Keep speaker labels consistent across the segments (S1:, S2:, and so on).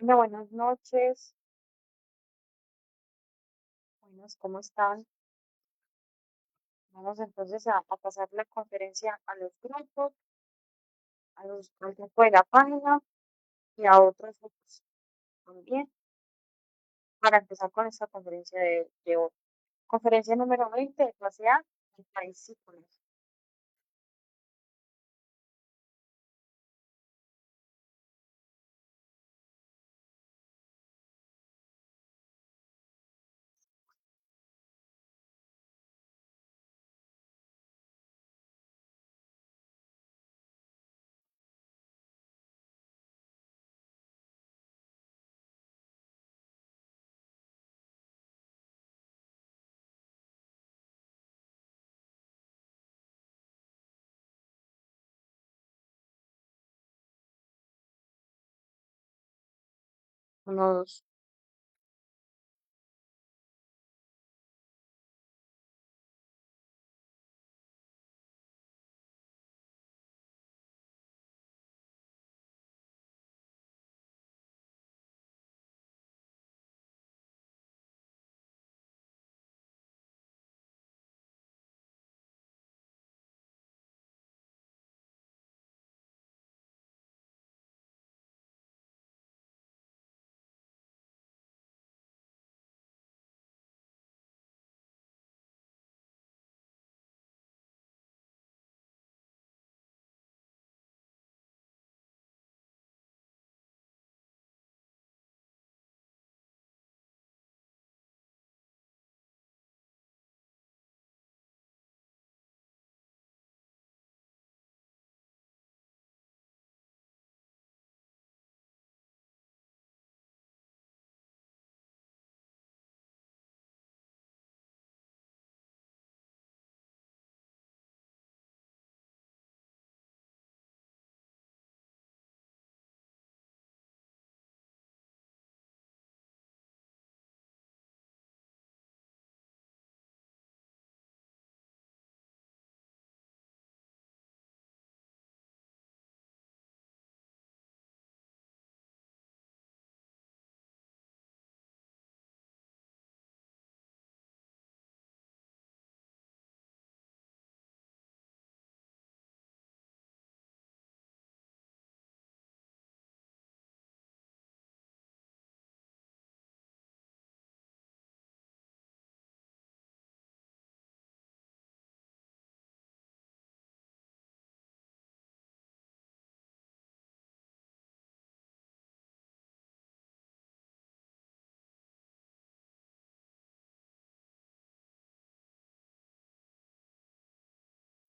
S1: Hola, buenas noches. Buenas, ¿cómo están? Vamos entonces a pasar la conferencia a los grupos, al grupo de la página y a otros grupos también para empezar con esta conferencia de hoy. Conferencia número 20 de clase A, el país psicológico. Uno, dos.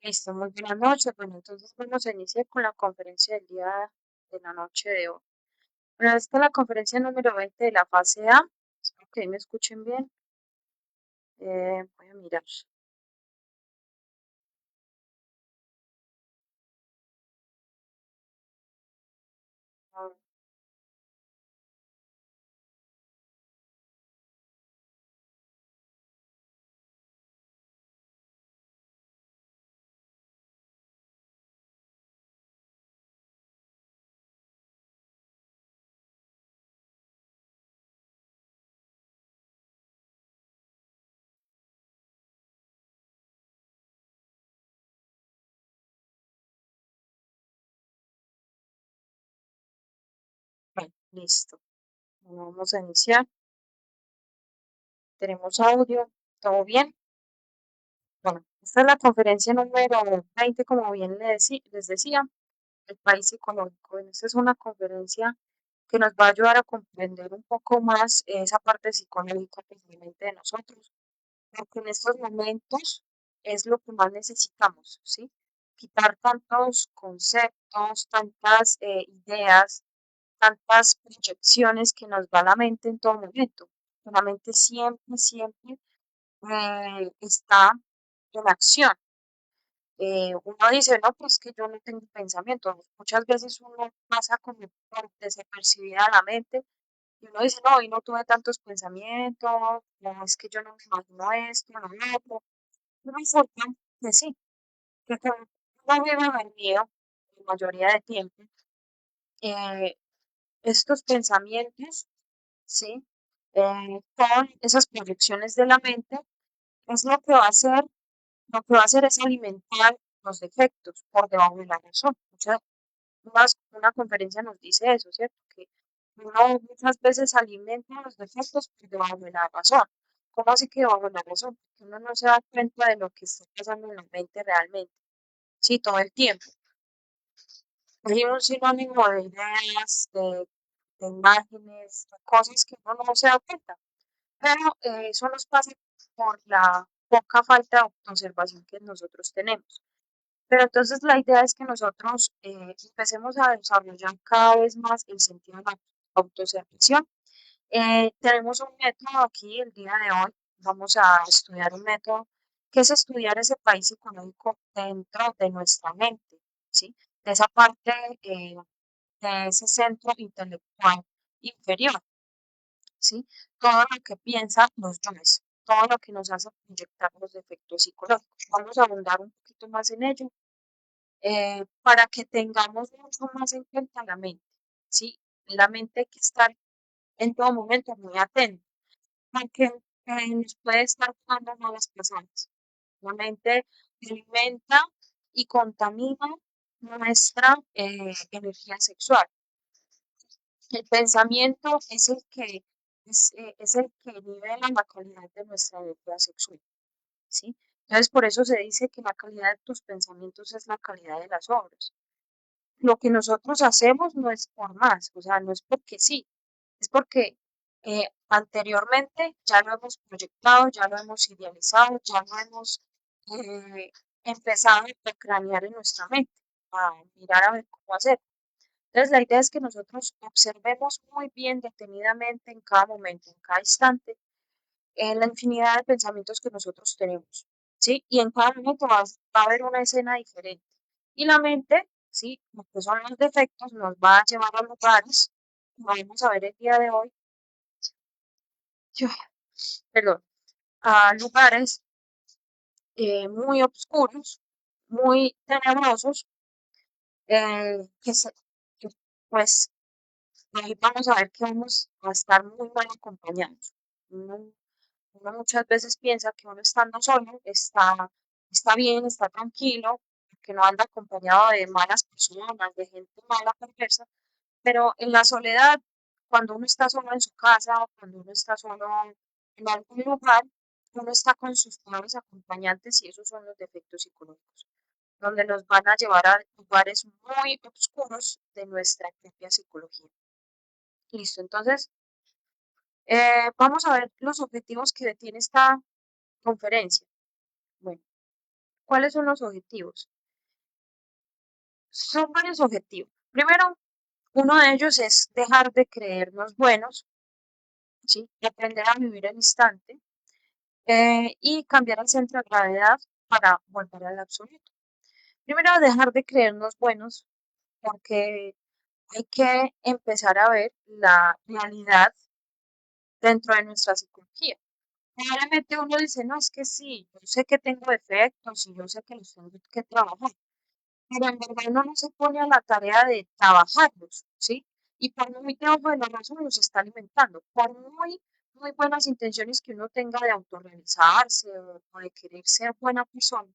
S1: Listo, muy buenas noches. Bueno, entonces vamos a iniciar con la conferencia del día de la noche de hoy. Bueno, esta es la conferencia número 20 de la fase A. Espero que ahí me escuchen bien. Voy a mirar. Bueno, listo. Bueno, vamos a iniciar. Tenemos audio. ¿Todo bien? Bueno, esta es la conferencia número 20, como bien les decía, el país psicológico. Bueno, esta es una conferencia que nos va a ayudar a comprender un poco más esa parte psicológica precisamente de nosotros, porque en estos momentos es lo que más necesitamos, ¿sí? Quitar tantos conceptos, tantas ideas, tantas proyecciones que nos va a la mente en todo momento. La mente siempre, siempre está en acción. Uno dice, no, pues que yo no tengo pensamiento. Muchas veces uno pasa como por desapercibida la mente y uno dice, no, hoy no tuve tantos pensamientos, no, es que yo no me imagino esto, no lo otro. Y resulta que sí, que como uno vive dormido la mayoría de tiempo, estos pensamientos, ¿sí? Con esas proyecciones de la mente, es lo que va a hacer, lo que va a hacer es alimentar los defectos por debajo de la razón. Una conferencia nos dice eso, ¿cierto? Que uno muchas veces alimenta los defectos por debajo de la razón. ¿Cómo así que debajo de la razón? Porque uno no se da cuenta de lo que está pasando en la mente realmente. Sí, todo el tiempo. Hay un sinónimo de ideas, de imágenes, de cosas que uno no se da cuenta. Pero eso nos pasa por la poca falta de autoobservación que nosotros tenemos. Pero entonces la idea es que nosotros empecemos a desarrollar cada vez más el sentido de la autoobservación. Tenemos un método aquí el día de hoy. Vamos a estudiar un método que es estudiar ese país psicológico dentro de nuestra mente, ¿sí? De esa parte, de ese centro intelectual inferior, ¿sí? Todo lo que piensan los yoes, todo lo que nos hace proyectar los defectos psicológicos. Vamos a abundar un poquito más en ello para que tengamos mucho más en cuenta la mente, ¿sí? La mente hay que estar en todo momento muy atenta, porque nos puede estar jugando malas pasadas. La mente alimenta y contamina nuestra energía sexual. El pensamiento es el que nivela la calidad de nuestra energía sexual, ¿sí? Entonces, por eso se dice que la calidad de tus pensamientos es la calidad de las obras. Lo que nosotros hacemos no es por más, o sea, no es porque sí, es porque anteriormente ya lo hemos proyectado, ya lo hemos idealizado, ya lo hemos eh, empezado a cranear en nuestra mente, a mirar a ver cómo hacer. Entonces, la idea es que nosotros observemos muy bien, detenidamente, en cada momento, en cada instante, la infinidad de pensamientos que nosotros tenemos, ¿sí? Y en cada momento va a haber una escena diferente. Y la mente, ¿sí? Lo que son los defectos, nos va a llevar a lugares, como vamos a ver el día de hoy, yo- perdón, a lugares muy oscuros, muy tenebrosos, que, que, pues ahí vamos a ver que vamos a estar muy mal acompañados. Uno, uno muchas veces piensa que uno estando solo está bien, está tranquilo, que no anda acompañado de malas personas, de gente mala, perversa, pero en la soledad, cuando uno está solo en su casa, cuando uno está solo en algún lugar, uno está con sus peores acompañantes y esos son los defectos psicológicos, donde nos van a llevar a lugares muy oscuros de nuestra propia psicología. Listo, entonces vamos a ver los objetivos que tiene esta conferencia. Bueno, ¿cuáles son los objetivos? Son varios objetivos. Primero, uno de ellos es dejar de creernos buenos, ¿sí? Y aprender a vivir el instante y cambiar el centro de gravedad para volver al absoluto. Primero, dejar de creernos buenos porque hay que empezar a ver la realidad dentro de nuestra psicología. Probablemente uno dice, no, es que sí, yo sé que tengo defectos y yo sé que los tengo que trabajar, pero en verdad uno no se pone a la tarea de trabajarlos, ¿sí? Y por muy debajo de la razón los está alimentando, por muy buenas intenciones que uno tenga de autorrealizarse o de querer ser buena persona,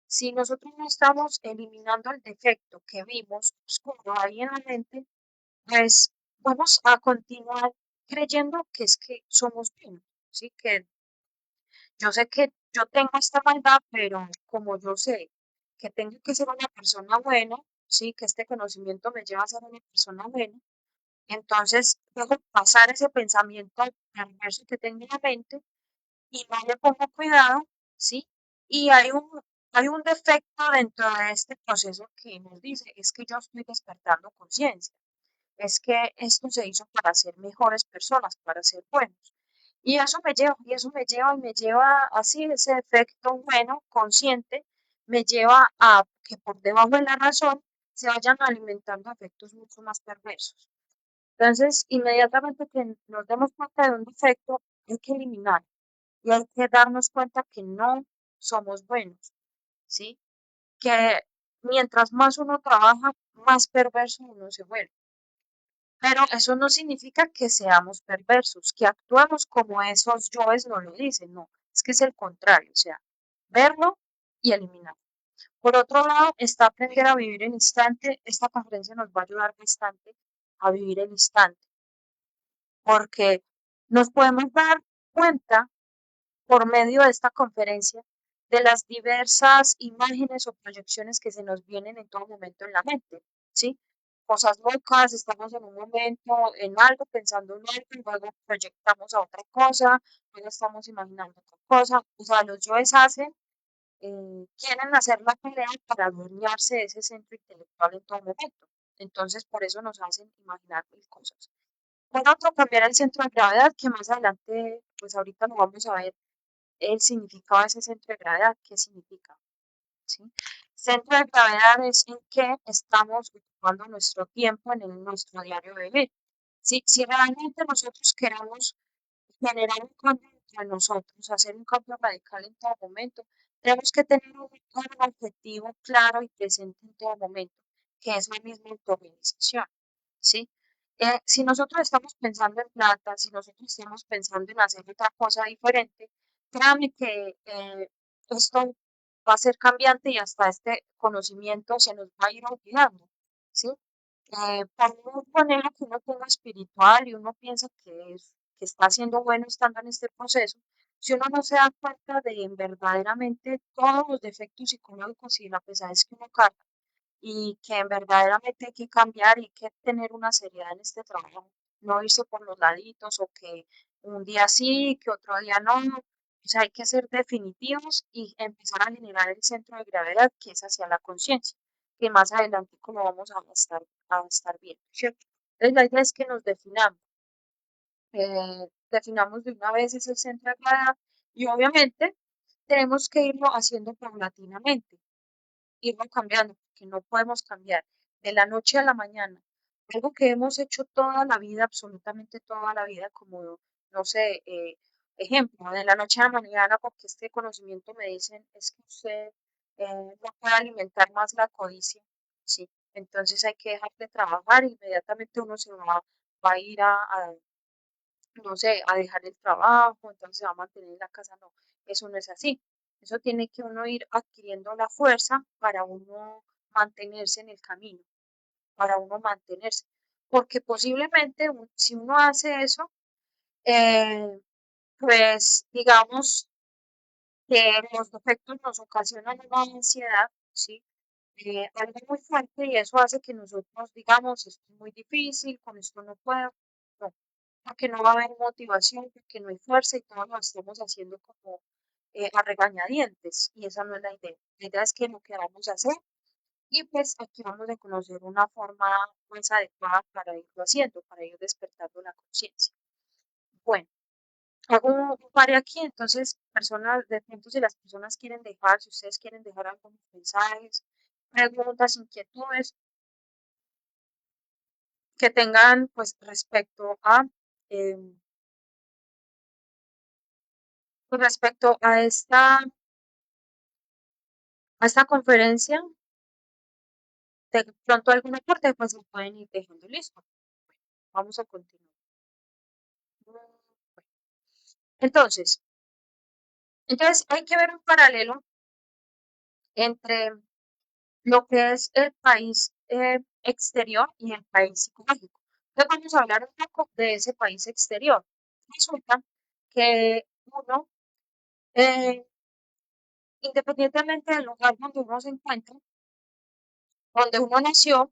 S1: si nosotros no estamos eliminando el defecto que vimos oscuro ahí en la mente, pues vamos a continuar creyendo que es que somos buenos, ¿sí? Que yo sé que yo tengo esta maldad, pero como yo sé que tengo que ser una persona buena, sí, que este conocimiento me lleva a ser una persona buena, entonces dejo pasar ese pensamiento perverso que tengo en la mente y no le pongo cuidado, sí, y hay un defecto dentro de este proceso que nos dice, es que yo estoy despertando conciencia, es que esto se hizo para ser mejores personas, para ser buenos. Y eso me lleva, y eso me lleva así, ese efecto bueno, consciente, me lleva a que por debajo de la razón se vayan alimentando efectos mucho más perversos. Entonces, inmediatamente que nos demos cuenta de un defecto, hay que eliminar y hay que darnos cuenta que no somos buenos, ¿sí? Que mientras más uno trabaja, más perverso uno se vuelve. Pero eso no significa que seamos perversos, que actuemos como esos yoes nos lo dicen, no, es que es el contrario, o sea, verlo y eliminar. Por otro lado, está aprender a vivir el instante. Esta conferencia nos va a ayudar bastante a vivir el instante, porque nos podemos dar cuenta por medio de esta conferencia de las diversas imágenes o proyecciones que se nos vienen en todo momento en la mente, ¿sí? Cosas locas, estamos en un momento en algo, pensando en algo, y luego proyectamos a otra cosa, luego estamos imaginando otra cosa, o sea, los yoes hacen, quieren hacer la pelea para adueñarse de ese centro intelectual en todo momento. Entonces, por eso nos hacen imaginar mil cosas. Por otro, cambiar el centro de gravedad, que más adelante, pues ahorita lo vamos a ver el significado de ese centro de gravedad, qué significa, ¿sí? Centro de gravedad es en que estamos ocupando nuestro tiempo en nuestro diario vivir. Si realmente nosotros queremos generar un cambio entre nosotros, hacer un cambio radical en todo momento, tenemos que tener un objetivo claro y presente en todo momento, que es la misma autorrealización, ¿sí? Si nosotros estamos pensando en plata, si nosotros estamos pensando en hacer otra cosa diferente, créame que esto va a ser cambiante y hasta este conocimiento se nos va a ir olvidando, ¿sí? Por muy anhelo que uno tenga espiritual y uno piensa que está haciendo bueno estando en este proceso, si uno no se da cuenta de verdaderamente todos los defectos psicológicos y la pesadez que uno carga, y que verdaderamente hay que cambiar y hay que tener una seriedad en este trabajo, no irse por los laditos o que un día sí, que otro día no, o sea, hay que ser definitivos y empezar a generar el centro de gravedad que es hacia la conciencia, que más adelante como vamos a estar viendo, ¿cierto? Entonces la idea es que nos definamos de una vez ese centro de gravedad y obviamente tenemos que irlo haciendo paulatinamente, irlo cambiando, porque no podemos cambiar de la noche a la mañana. Algo que hemos hecho toda la vida, absolutamente toda la vida, como, no sé, ejemplo, de la noche a la mañana, porque este conocimiento me dicen, es que usted no puede alimentar más la codicia, ¿sí? Entonces hay que dejar de trabajar, inmediatamente uno va a ir no sé, a dejar el trabajo, entonces se va a mantener en la casa, no, eso no es así. Eso tiene que uno ir adquiriendo la fuerza para uno mantenerse en el camino, para uno mantenerse. Porque posiblemente si uno hace eso, eh, pues digamos que los defectos nos ocasionan una ansiedad, ¿sí? Algo muy fuerte y eso hace que nosotros digamos, esto es muy difícil, con esto no puedo, no, porque no va a haber motivación, porque no hay fuerza y todo lo estamos haciendo como a regañadientes y esa no es la idea. La idea es que lo queramos hacer y pues aquí vamos a conocer una forma más adecuada para irlo haciendo, para ir despertando la conciencia. Bueno, hago un pare aquí, entonces personas, de pronto si las personas quieren dejar, si ustedes quieren dejar algunos mensajes, preguntas, inquietudes que tengan pues eh, respecto a esta conferencia, de pronto alguna parte pues lo pueden ir dejando listo. Vamos a continuar. Entonces, entonces hay que ver un paralelo entre lo que es el país exterior y el país psicológico. Entonces vamos a hablar un poco de ese país exterior. Resulta que uno, eh, independientemente del lugar donde uno se encuentra, donde uno nació,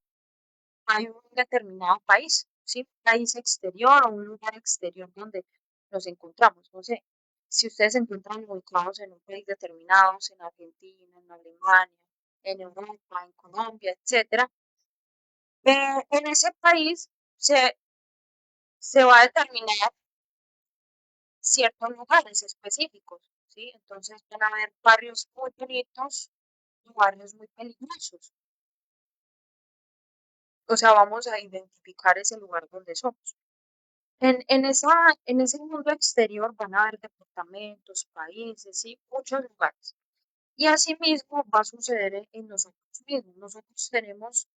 S1: hay un determinado país, ¿sí? País exterior o un lugar exterior donde nos encontramos. No sé, si ustedes se encuentran ubicados en un país determinado, en Argentina, en Alemania, en Europa, en Colombia, etcétera, en ese país se va a determinar ciertos lugares específicos, ¿sí? Entonces van a haber barrios muy bonitos y barrios muy peligrosos. O sea, vamos a identificar ese lugar donde somos. En ese mundo exterior van a haber departamentos, países, ¿sí? Muchos lugares. Y asimismo va a suceder en nosotros mismos. Nosotros tenemos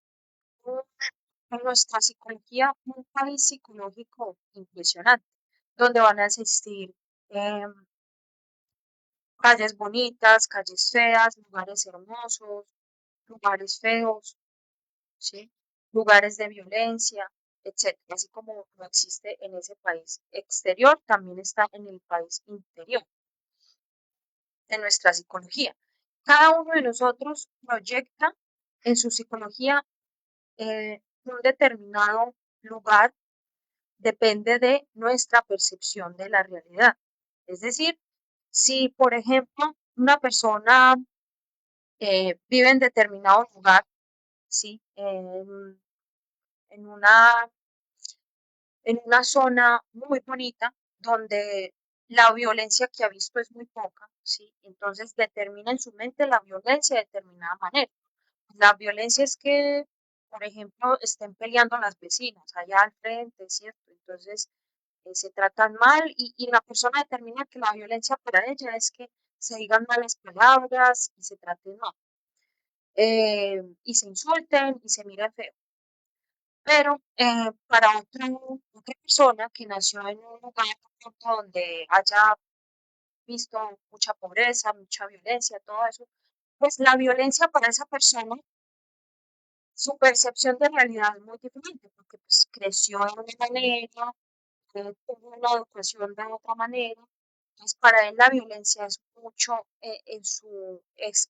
S1: en nuestra psicología un país psicológico impresionante, donde van a existir em, calles bonitas, calles feas, lugares hermosos, lugares feos, ¿sí? Lugares de violencia, etcétera. Así como no existe en ese país exterior, también está en el país interior de nuestra psicología. Cada uno de nosotros proyecta en su psicología un determinado lugar, depende de nuestra percepción de la realidad. Es decir, si por ejemplo una persona vive en determinado lugar, ¿sí? En una, en una zona muy bonita donde la violencia que ha visto es muy poca, ¿sí? Entonces determina en su mente la violencia de determinada manera. La violencia es que, por ejemplo, estén peleando las vecinas allá al frente, ¿cierto? Entonces se tratan mal y la persona determina que la violencia para ella es que se digan malas palabras y se traten mal, y se insulten y se miren feo. Pero para otra persona que nació en un lugar de pronto donde haya visto mucha pobreza, mucha violencia, todo eso, pues la violencia para esa persona, su percepción de realidad es muy diferente, porque pues creció de una manera, tuvo una educación de otra manera. Entonces, para él la violencia es mucho, en su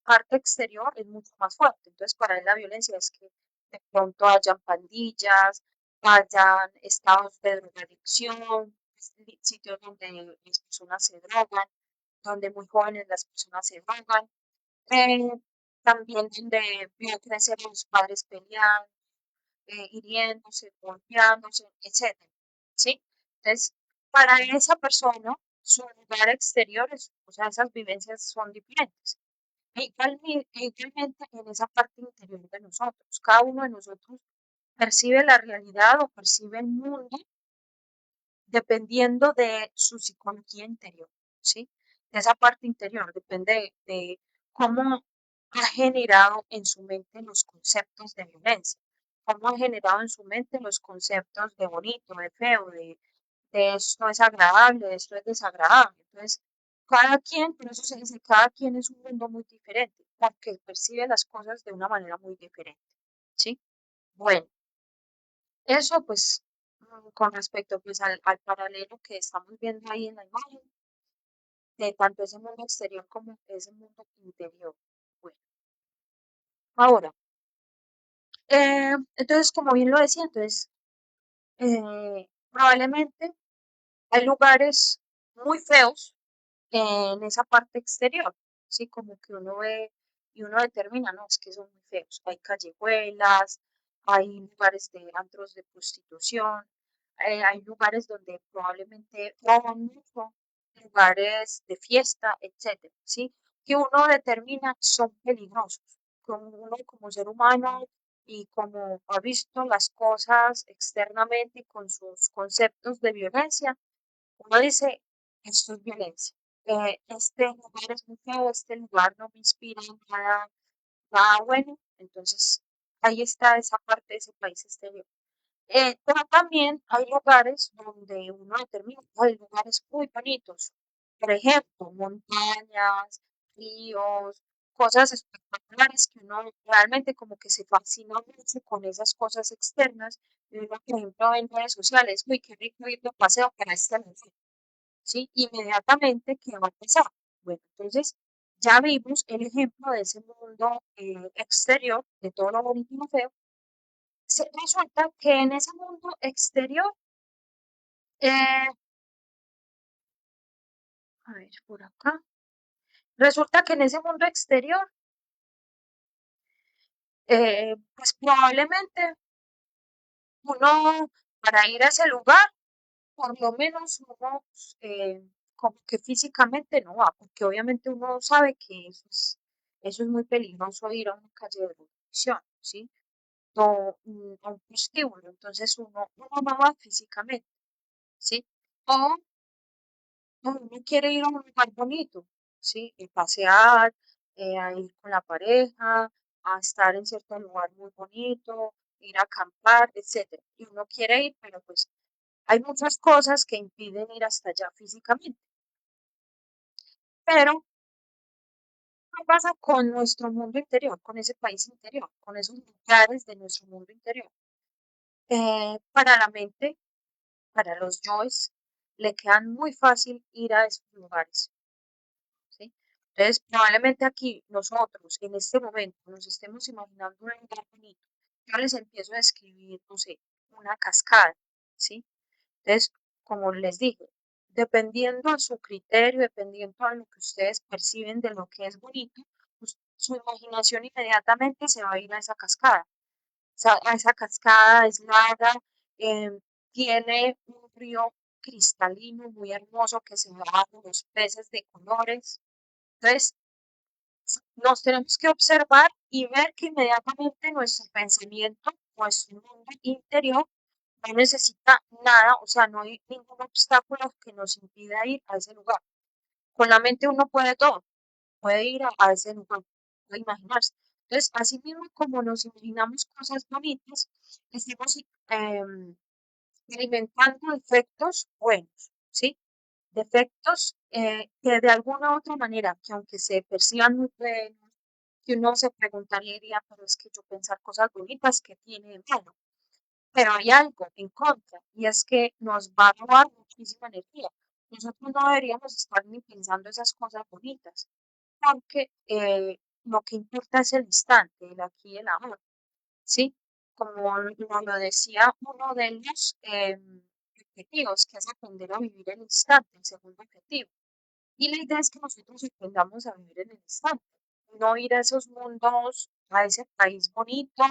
S1: parte exterior es mucho más fuerte. Entonces, para él la violencia es que de pronto hayan pandillas, hayan estados de drogadicción, sitios donde las personas se drogan, donde muy jóvenes las personas se drogan, eh, también donde vio crecer a los padres peleando, hiriéndose, golpeándose, etcétera, ¿sí? Entonces, para esa persona, su lugar exterior, o sea, esas vivencias son diferentes. Igualmente en esa parte interior de nosotros, cada uno de nosotros percibe la realidad o percibe el mundo dependiendo de su psicología interior, ¿sí? De esa parte interior, depende de cómo ha generado en su mente los conceptos de violencia, cómo ha generado en su mente los conceptos de bonito, de feo, de esto es agradable, de esto es desagradable. Entonces, cada quien, por eso se dice, cada quien es un mundo muy diferente, porque percibe las cosas de una manera muy diferente, ¿sí? Bueno, eso pues con respecto pues al paralelo que estamos viendo ahí en la imagen, de tanto ese mundo exterior como ese mundo interior. Bueno, ahora, entonces como bien lo decía, entonces probablemente hay lugares muy feos en esa parte exterior, ¿sí? Como que uno ve y uno determina, no, es que son muy feos. Hay callejuelas, hay lugares de antros de prostitución, hay lugares donde probablemente roban mucho, lugares de fiesta, etcétera, ¿sí? Que uno determina son peligrosos. Como uno como ser humano y como ha visto las cosas externamente con sus conceptos de violencia, uno dice, esto es violencia. Este lugar es muy feo, este lugar no me inspira en nada, nada bueno. Entonces, ahí está esa parte de ese país exterior. Pero también hay lugares donde uno determina, hay lugares muy bonitos. Por ejemplo, montañas, ríos, cosas espectaculares que uno realmente como que se fascina mucho con esas cosas externas. Y uno, por ejemplo, en redes sociales, uy, qué rico ir de paseo para este lugar, ¿sí? Inmediatamente, ¿qué va a pasar? Bueno, entonces ya vimos el ejemplo de ese mundo exterior, de todo lo bonito y lo feo. Resulta que en ese mundo exterior, eh, a ver, por acá, resulta que en ese mundo exterior, pues probablemente uno, para ir a ese lugar, por lo menos uno, como que físicamente no va, porque obviamente uno sabe que eso es muy peligroso ir a una calle de drogadicción, ¿sí? O a un prostíbulo, entonces uno no va físicamente, ¿sí? O uno quiere ir a un lugar bonito, ¿sí? Pasear, a ir con la pareja, a estar en cierto lugar muy bonito, ir a acampar, etcétera. Y uno quiere ir, pero pues hay muchas cosas que impiden ir hasta allá físicamente. Pero, ¿qué pasa con nuestro mundo interior, con ese país interior, con esos lugares de nuestro mundo interior? Para la mente, para los yoes, le quedan muy fácil ir a esos lugares, ¿sí? Entonces, probablemente aquí nosotros, en este momento, nos estemos imaginando un lugar bonito. Yo les empiezo a describir, no sé, una cascada, ¿sí? Entonces, como les dije, dependiendo a su criterio, dependiendo a lo que ustedes perciben de lo que es bonito, pues, su imaginación inmediatamente se va a ir a esa cascada. A esa cascada es larga, tiene un río cristalino muy hermoso que se va con los peces de colores. Entonces, nos tenemos que observar y ver que inmediatamente nuestro pensamiento, nuestro mundo interior, no necesita nada, o sea, no hay ningún obstáculo que nos impida ir a ese lugar. Con la mente uno puede todo, puede ir a ese lugar, puede imaginarse. Entonces, así mismo como nos imaginamos cosas bonitas, estamos experimentando efectos buenos, ¿sí? Defectos que de alguna u otra manera, que aunque se perciban muy buenos, que uno se preguntaría y diría, pero es que yo pensar cosas bonitas, ¿qué tiene de malo? Pero hay algo en contra, y es que nos va a robar muchísima energía. Nosotros no deberíamos estar ni pensando esas cosas bonitas, porque lo que importa es el instante, el aquí y el ahora, ¿sí? Como lo decía uno de los objetivos, que es aprender a vivir el instante, el segundo objetivo. Y la idea es que nosotros aprendamos a vivir en el instante, no ir a esos mundos, a ese país bonito,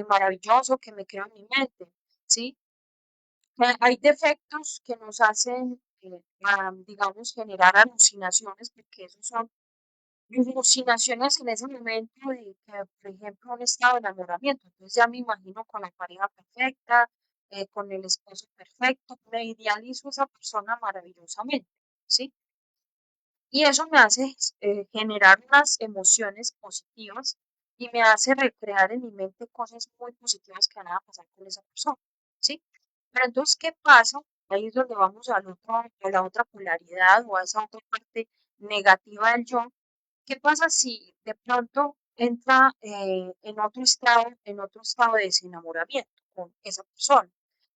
S1: maravilloso que me creo en mi mente, ¿sí? Hay defectos que nos hacen, digamos, generar alucinaciones, porque esos son alucinaciones en ese momento de que, por ejemplo, un estado de enamoramiento. Entonces ya me imagino con la pareja perfecta, con el esposo perfecto, me idealizo a esa persona maravillosamente, ¿sí? Y eso me hace generar unas emociones positivas y me hace recrear en mi mente cosas muy positivas que van a pasar con esa persona, ¿sí? Pero entonces, ¿qué pasa? Ahí es donde vamos al otro, a la otra polaridad o a esa otra parte negativa del yo. ¿Qué pasa si de pronto entra en otro estado de desenamoramiento con esa persona?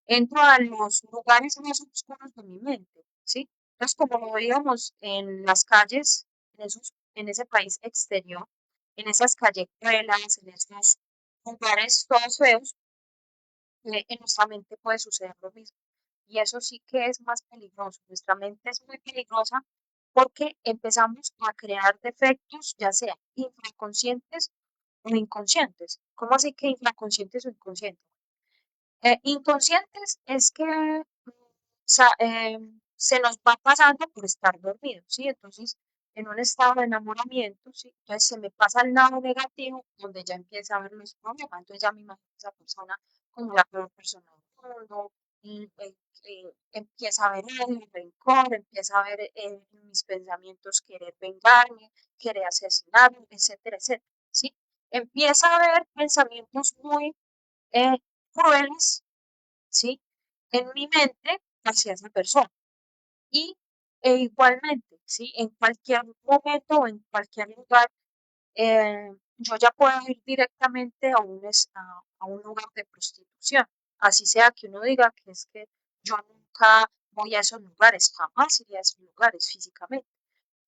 S1: Entro a los lugares más oscuros de mi mente, ¿sí? Entonces, como lo veíamos en las calles, en ese país exterior, en esas callejuelas, en esos lugares todos feos, en nuestra mente puede suceder lo mismo. Y eso sí que es más peligroso. Nuestra mente es muy peligrosa porque empezamos a crear defectos, ya sea infraconscientes o inconscientes. ¿Cómo así que infraconscientes o inconscientes? Inconscientes es que se nos va pasando por estar dormidos, ¿sí? Entonces, en un estado de enamoramiento, ¿sí? Entonces se me pasa el lado negativo, donde ya empieza a ver los problemas. Entonces ya me imagino a esa persona como la peor persona del mundo, y empieza a ver el rencor, empieza a ver en mis pensamientos querer vengarme, querer asesinarme, etcétera, etcétera, ¿sí? Empieza a ver pensamientos muy eh, crueles, ¿sí? En mi mente hacia esa persona. Y igualmente, ¿sí? En cualquier momento o en cualquier lugar, yo ya puedo ir directamente a un lugar de prostitución. Así sea que uno diga que es que yo nunca voy a esos lugares, jamás iría a esos lugares físicamente.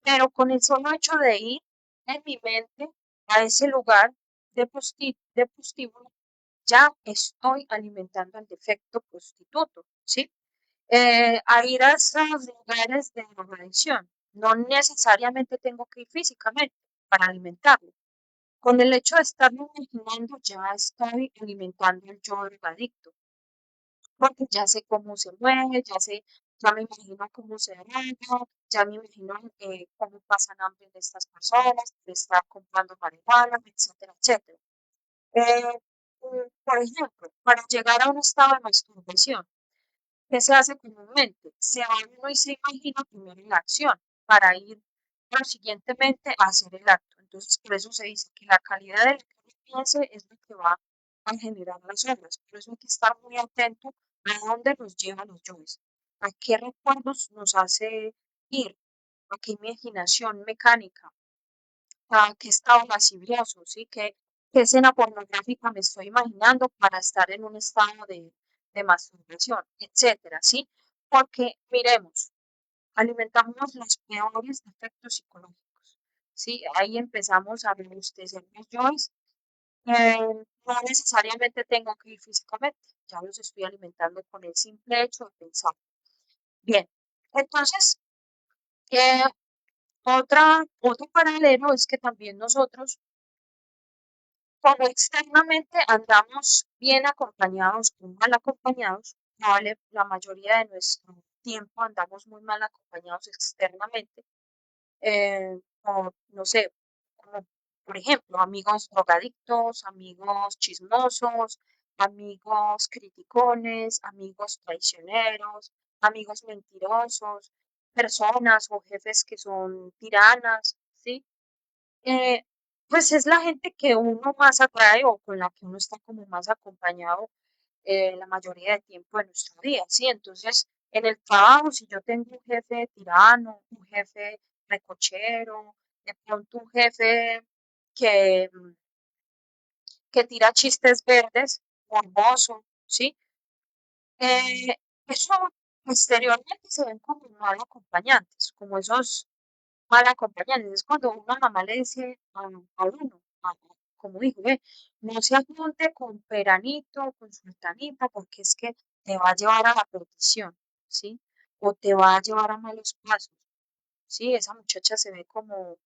S1: Pero con el solo hecho de ir en mi mente a ese lugar de prostíbulo, ya estoy alimentando el defecto prostituto, ¿sí? A ir a esos lugares de drogadicción. No necesariamente tengo que ir físicamente para alimentarlo. Con el hecho de estarlo imaginando, ya estoy alimentando el yo drogadicto, porque ya sé cómo se mueve, ya me imagino cómo se droga, ya me imagino cómo pasan hambre de estas personas, de estar comprando marihuana, etcétera, etcétera. Eh, por ejemplo, para llegar a un estado de masturbación, ¿qué se hace comúnmente? Se va uno y se imagina primero la acción para ir prosiguientemente a hacer el acto. Entonces, por eso se dice que la calidad de lo que uno piense es lo que va a generar las obras. Por eso hay que estar muy atento a dónde nos llevan los yoes, a qué recuerdos nos hace ir, a qué imaginación mecánica, a qué estado lascivioso, ¿sí? ¿Qué escena pornográfica me estoy imaginando para estar en un estado de masturbación, etcétera, ¿sí? Porque, miremos, alimentamos los peores efectos psicológicos, ¿sí? Ahí empezamos a robustecer los yoes. No necesariamente tengo que ir físicamente, ya los estoy alimentando con el simple hecho de pensar. Bien, entonces, eh, otro paralelo es que también nosotros, como externamente andamos bien acompañados o mal acompañados, la mayoría de nuestro tiempo andamos muy mal acompañados externamente, por, no sé, como por ejemplo, amigos drogadictos, amigos chismosos, amigos criticones, amigos traicioneros, amigos mentirosos, personas o jefes que son tiranas, ¿sí? Eh, pues es la gente que uno más atrae o con la que uno está como más acompañado la mayoría del tiempo de nuestro día, ¿sí? Entonces, en el trabajo, si yo tengo un jefe tirano, un jefe recochero, de pronto un jefe que, que tira chistes verdes, morboso, ¿sí? Eso exteriormente se ven como mal acompañantes, como esos mal acompañantes. Es cuando una mamá le dice a uno, como dijo, ve, no se junte con Peranito, con Sultanita, porque es que te va a llevar a la perdición, ¿sí? O te va a llevar a malos pasos, ¿sí? Esa muchacha se ve como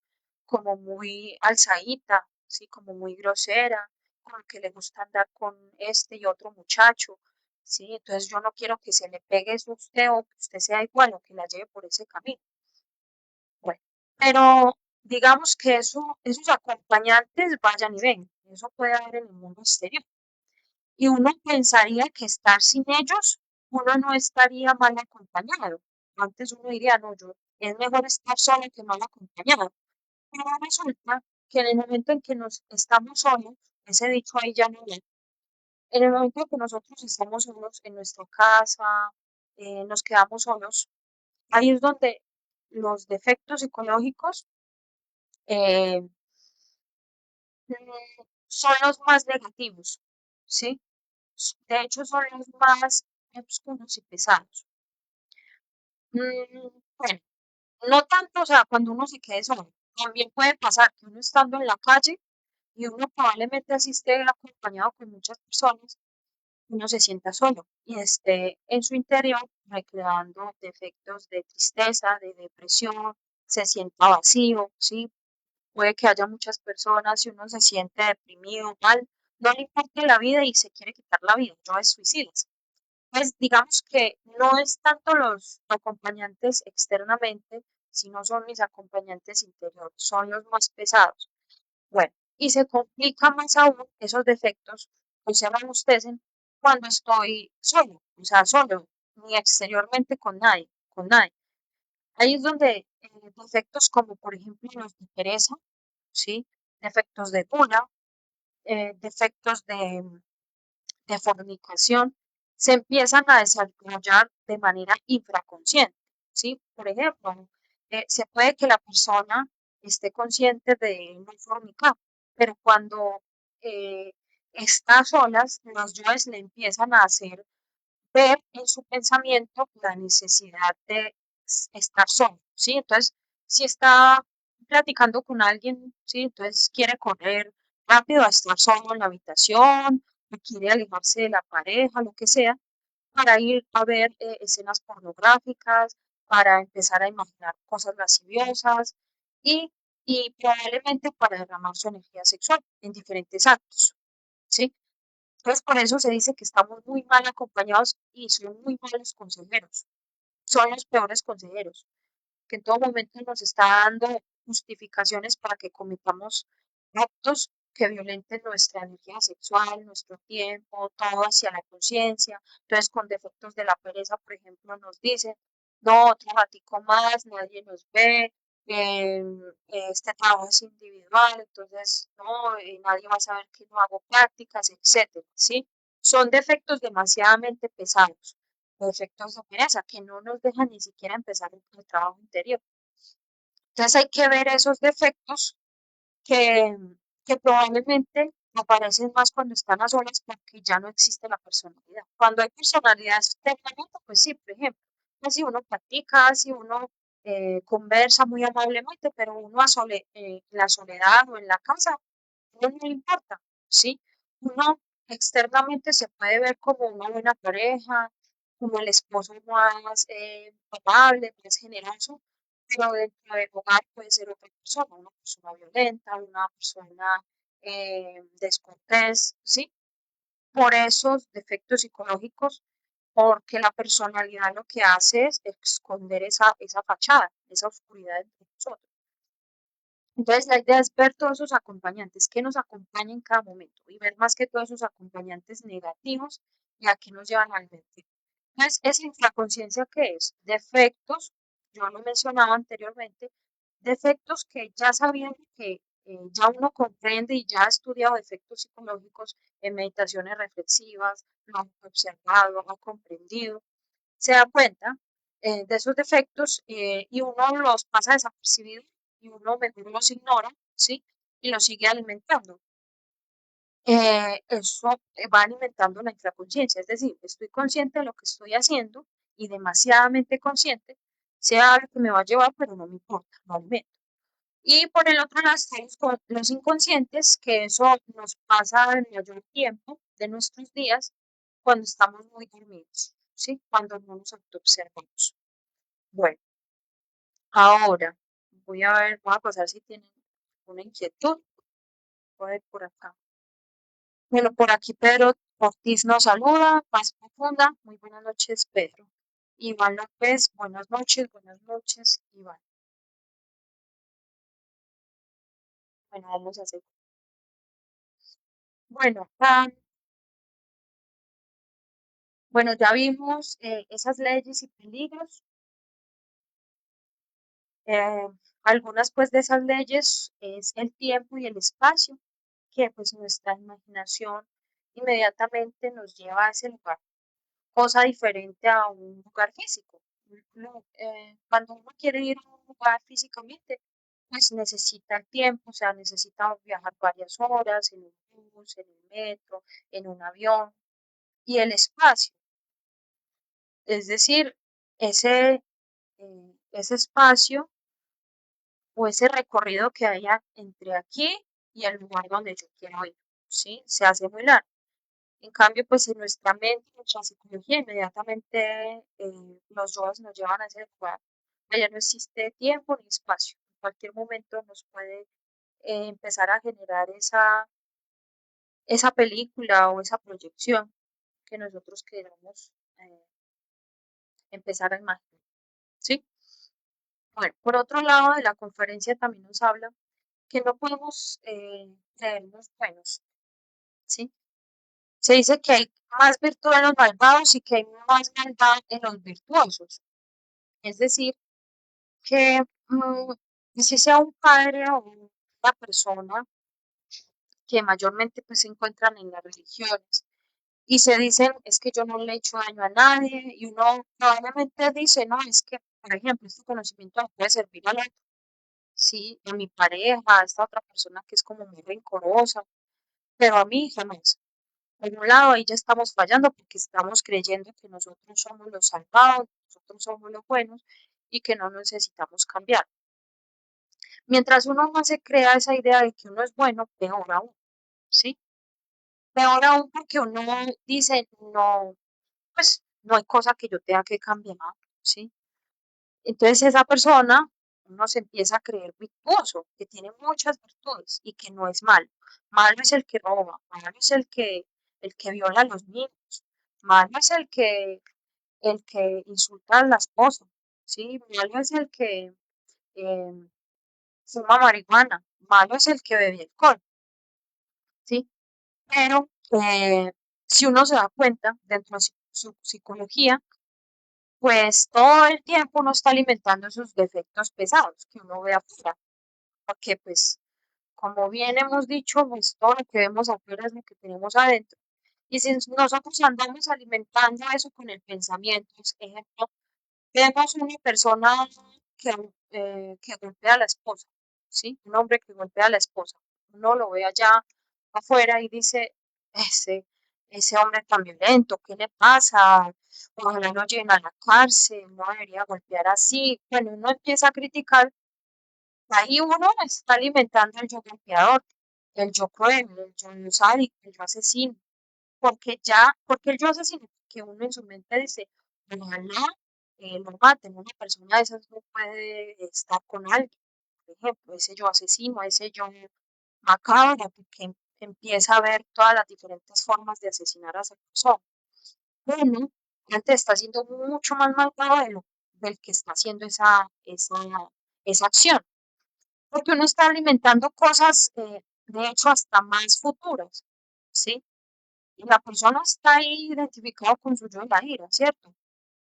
S1: muy alzadita, ¿sí? Como muy grosera, como que le gusta andar con este y otro muchacho, ¿sí? Entonces yo no quiero que se le pegue eso a usted o que usted sea igual o que la lleve por ese camino. Bueno, pero digamos que esos acompañantes vayan y ven, eso puede haber en el mundo exterior. Y uno pensaría que estar sin ellos, uno no estaría mal acompañado. Antes uno diría, no, yo, es mejor estar solo que mal acompañado. Pero resulta que en el momento en que nos estamos solos, ese dicho ahí ya no es, en el momento en que nosotros estamos solos en nuestra casa, nos quedamos solos, ahí es donde los defectos psicológicos eh, son los más negativos, ¿sí? De hecho, son los más oscuros y pesados. Bueno, no tanto, o sea, cuando uno se quede solo. También puede pasar que uno estando en la calle y uno probablemente así esté acompañado con muchas personas, uno se sienta solo y esté en su interior recreando defectos de tristeza, de depresión, se sienta vacío, ¿sí? Puede que haya muchas personas y uno se siente deprimido, mal, no le importa la vida y se quiere quitar la vida, no es suicidas. Pues digamos que no es tanto los acompañantes externamente, sino son mis acompañantes interiores, son los más pesados. Bueno, y se complica más aún esos defectos, pues se robustecen cuando estoy solo, o sea, solo, ni exteriormente con nadie, con nadie. Ahí es donde defectos como por ejemplo los de pereza, ¿sí? Defectos de gula, defectos de fornicación, se empiezan a desarrollar de manera infraconsciente, ¿sí? Por ejemplo, se puede que la persona esté consciente de no fornicar, pero cuando eh, está a solas, los yoes le empiezan a hacer ver en su pensamiento la necesidad de estar solo, ¿sí? Entonces, si está platicando con alguien, ¿sí? Entonces quiere correr rápido a estar solo en la habitación, o quiere alejarse de la pareja, lo que sea, para ir a ver escenas pornográficas, para empezar a imaginar cosas lasciviosas y, y probablemente para derramar su energía sexual en diferentes actos, ¿sí? Entonces, por eso se dice que estamos muy mal acompañados y son muy malos consejeros. Son los peores consejeros, que en todo momento nos está dando justificaciones para que cometamos actos que violenten nuestra energía sexual, nuestro tiempo, todo hacia la conciencia. Entonces, con defectos de la pereza, por ejemplo, nos dicen, no, otro ratico más, nadie nos ve, eh, este trabajo es individual, entonces no, nadie va a saber que no hago prácticas, etcétera, ¿sí? Son defectos demasiadamente pesados, defectos de pereza que no nos dejan ni siquiera empezar el trabajo interior. Entonces hay que ver esos defectos que, que probablemente aparecen más cuando están a solas porque ya no existe la personalidad. Cuando hay personalidad externamente, pues sí, por ejemplo, pues si uno practica, si uno conversa muy amablemente, pero uno en la soledad o en la casa, no le importa, ¿sí? Uno externamente se puede ver como una buena pareja, como el esposo más amable, más generoso, pero dentro del hogar puede ser otra persona, una persona violenta, una persona descortés, ¿sí? Por esos defectos psicológicos, porque la personalidad lo que hace es esconder esa fachada, esa oscuridad entre nosotros. Entonces, la idea es ver todos esos acompañantes que nos acompañan en cada momento y ver más que todos esos acompañantes negativos y a qué nos llevan al mentir. Entonces, ¿esa infraconsciencia qué es? Defectos, yo lo mencionaba anteriormente, defectos que ya sabiendo que ya uno comprende y ya ha estudiado defectos psicológicos en meditaciones reflexivas, lo ha observado, lo ha comprendido, se da cuenta de esos defectos y uno los pasa desapercibidos y uno mejor los ignora, ¿sí? Y los sigue alimentando. Eso va alimentando la infraconsciencia, es decir, estoy consciente de lo que estoy haciendo y demasiadamente consciente, sea lo que me va a llevar, pero no me importa, lo alimento. Y por el otro lado están los inconscientes, que eso nos pasa el mayor tiempo de nuestros días cuando estamos muy dormidos, ¿sí? Cuando no nos autoobservamos. Bueno, ahora voy a ver, voy a pasar si tienen una inquietud. Voy a ver por acá. Bueno, por aquí Pedro Ortiz nos saluda, paz profunda. Muy buenas noches, Pedro. Iván López, buenas noches, Iván. Bueno, vamos a hacer. Bueno, bueno, ya vimos esas leyes y peligros. Eh, algunas pues de esas leyes es el tiempo y el espacio, que pues nuestra imaginación inmediatamente nos lleva a ese lugar, cosa diferente a un lugar físico. Cuando uno quiere ir a un lugar físicamente, pues necesita el tiempo, o sea, necesita viajar varias horas en un bus, en el metro, en un avión, y el espacio, es decir, ese espacio o ese recorrido que haya entre aquí y el lugar donde yo quiero ir, ¿sí? Se hace muy largo. En cambio, pues en nuestra mente, nuestra psicología, inmediatamente los yogas nos llevan a ese lugar. Allá no existe tiempo ni espacio. En cualquier momento nos puede empezar a generar esa película o esa proyección que nosotros queremos eh, empezar a imaginar, ¿sí? Bueno, por otro lado de la conferencia también nos habla que no podemos creernos buenos, ¿sí? Se dice que hay más virtud en los malvados y que hay más maldad en los virtuosos. Es decir, que si sea un padre o una persona que mayormente pues se encuentran en las religiones y se dicen, es que yo no le he hecho daño a nadie y uno probablemente dice, no, es que, por ejemplo, este conocimiento me puede servir a la, sí, a mi pareja, a esta otra persona que es como muy rencorosa, pero a mí jamás. Por un lado, ahí ya estamos fallando porque estamos creyendo que nosotros somos los salvados, nosotros somos los buenos y que no necesitamos cambiar. Mientras uno no se crea esa idea de que uno es bueno, peor aún, ¿sí? Peor aún porque uno dice, no, pues no hay cosa que yo tenga que cambiar, ¿sí? Entonces esa persona, uno se empieza a creer virtuoso, que tiene muchas virtudes y que no es malo. Malo es el que roba, malo es el que viola a los niños, malo es el que insulta a la esposa, ¿sí? Malo es el que eh, fuma marihuana, malo es el que bebe alcohol, ¿sí? Pero si uno se da cuenta dentro de su psicología, pues todo el tiempo uno está alimentando esos defectos pesados que uno ve afuera, porque pues como bien hemos dicho, pues todo lo que vemos afuera es lo que tenemos adentro. Y si nosotros andamos alimentando eso con el pensamiento, ejemplo, vemos una persona que, que golpea a la esposa, ¿sí? Un hombre que golpea a la esposa. Uno lo ve allá afuera y dice, ese, ese hombre tan violento, ¿qué le pasa? Ojalá lo lleven a la cárcel, no debería golpear así. Bueno, uno empieza a criticar, ahí uno está alimentando el yo golpeador, el yo cruel, el yo sádico, el yo asesino, porque el yo asesino, que uno en su mente dice, ojalá lo maten, una persona de esas no puede estar con alguien, por ejemplo, ese yo asesino, ese yo macabro, porque empieza a ver todas las diferentes formas de asesinar a esa persona. Uno antes está siendo mucho más malvado del que está haciendo esa acción, porque uno está alimentando cosas, de hecho, hasta más futuras, ¿sí? Y la persona está ahí identificado con su yo de la ira, ¿cierto?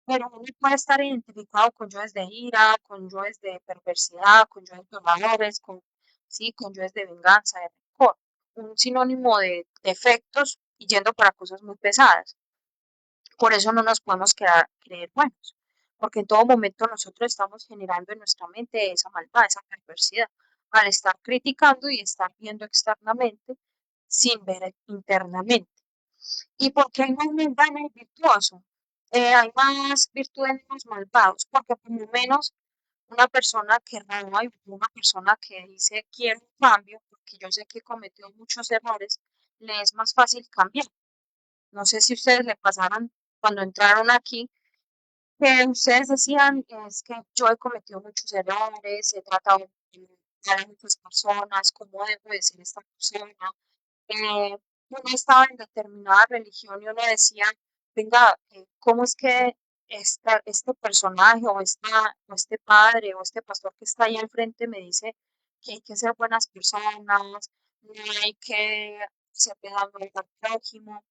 S1: Pero uno puede estar identificado con yoes de ira, con yoes de perversidad, con yoes violadores, sí, con yoes de venganza, de rencor. Un sinónimo de defectos y yendo para cosas muy pesadas. Por eso no nos podemos creer buenos, porque en todo momento nosotros estamos generando en nuestra mente esa maldad, esa perversidad, al estar criticando y estar viendo externamente sin ver internamente. ¿Y por qué hay más maldad en el virtuoso? Hay más virtud en los malvados, porque por lo menos una persona que roba y una persona que dice quiero un cambio, porque yo sé que cometió muchos errores, le es más fácil cambiar. No sé si ustedes le pasaron cuando entraron aquí, que ustedes decían, es que yo he cometido muchos errores, he tratado mal a muchas personas, cómo debo de ser esta persona. Uno estaba en determinada religión y uno decía, venga, ¿cómo es que este personaje o este padre o este pastor que está ahí al frente me dice que hay que ser buenas personas, no hay que ser pegando al prójimo?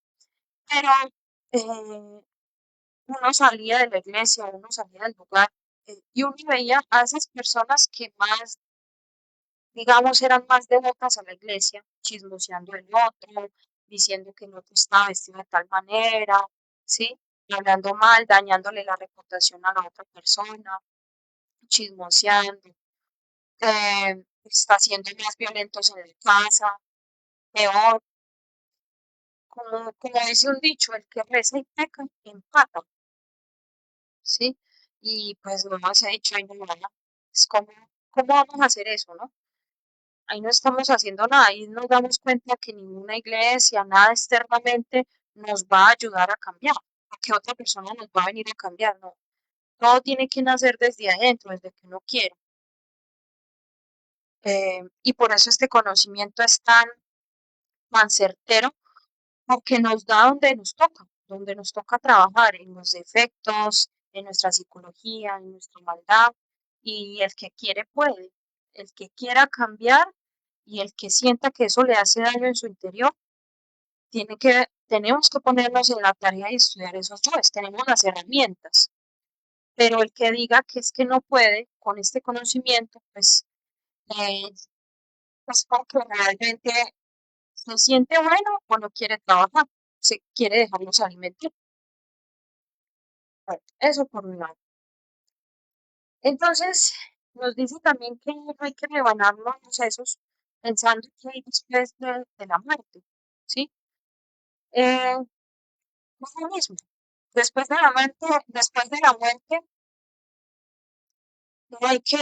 S1: Pero eh, uno salía de la iglesia, uno salía del lugar y uno veía a esas personas que más, digamos, eran más devotas a la iglesia, chismoseando el otro, diciendo que el otro estaba vestido de tal manera, ¿sí? Y hablando mal, dañándole la reputación a la otra persona, chismoseando, está siendo más violentos en la casa, peor, como dice un dicho, el que reza y peca, empata. ¿Sí? Y pues no más he dicho, ay, no, nada. Es como, ¿cómo vamos a hacer eso, no? Ahí no estamos haciendo nada, ahí nos damos cuenta que ninguna iglesia, nada externamente nos va a ayudar a cambiar, a que otra persona nos va a venir a cambiar, no. Todo tiene que nacer desde adentro, desde que uno quiere. Y por eso este conocimiento es tan certero, porque nos da donde nos toca trabajar, en los defectos, en nuestra psicología, en nuestra maldad, y el que quiere puede, el que quiera cambiar y el que sienta que eso le hace daño en su interior, tenemos que ponernos en la tarea y estudiar esos yoes, tenemos las herramientas, pero el que diga que es que no puede con este conocimiento, eh, pues porque realmente se siente bueno o no quiere trabajar, se quiere dejar los alimentos. Bueno, eso por un lado. Entonces, nos dice también que no hay que rebanarnos los sesos pensando que hay después de la muerte, ¿sí? Eh, es lo mismo. Después de la muerte, no hay que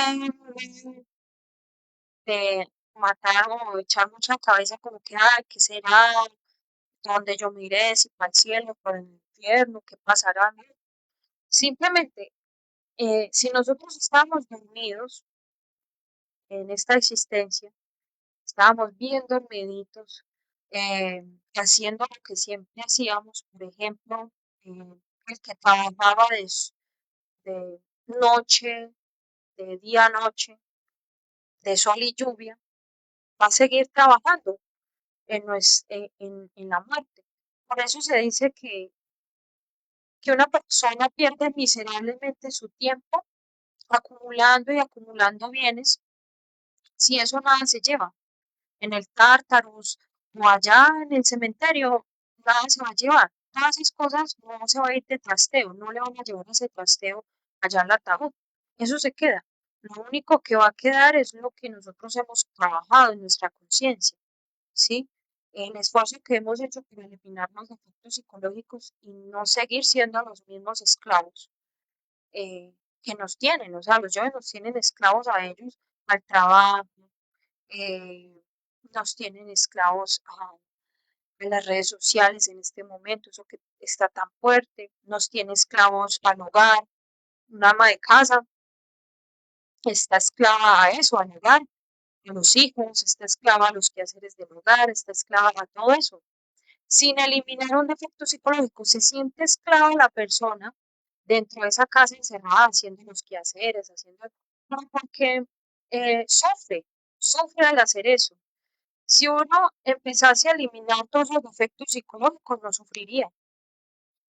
S1: matar o echar mucha cabeza como que, ay, ¿qué será? ¿Dónde yo miré? Si para el cielo, para el infierno, ¿qué pasará? No. Simplemente, si nosotros estamos dormidos en esta existencia, estábamos bien dormiditos, haciendo lo que siempre hacíamos, por ejemplo, el que trabajaba de noche, de día a noche, de sol y lluvia, va a seguir trabajando en la muerte. Por eso se dice que una persona pierde miserablemente su tiempo acumulando y acumulando bienes si eso nada se lleva. En el Tártarus o allá en el cementerio, nada se va a llevar. Todas esas cosas no se va a ir de trasteo, no le van a llevar ese trasteo allá al ataúd. Eso se queda. Lo único que va a quedar es lo que nosotros hemos trabajado en nuestra conciencia, ¿sí? El esfuerzo que hemos hecho para eliminar los efectos psicológicos y no seguir siendo los mismos esclavos que nos tienen, o sea, los jóvenes nos tienen esclavos a ellos, al trabajo, eh, nos tienen esclavos a las redes sociales en este momento, eso que está tan fuerte, nos tiene esclavos al hogar, una ama de casa está esclava a eso, al hogar, a los hijos, está esclava a los quehaceres del hogar, está esclava a todo eso. Sin eliminar un defecto psicológico, se siente esclava la persona dentro de esa casa encerrada, haciendo los quehaceres, haciendo, porque sufre al hacer eso. Si uno empezase a eliminar todos los defectos psicológicos, no sufriría,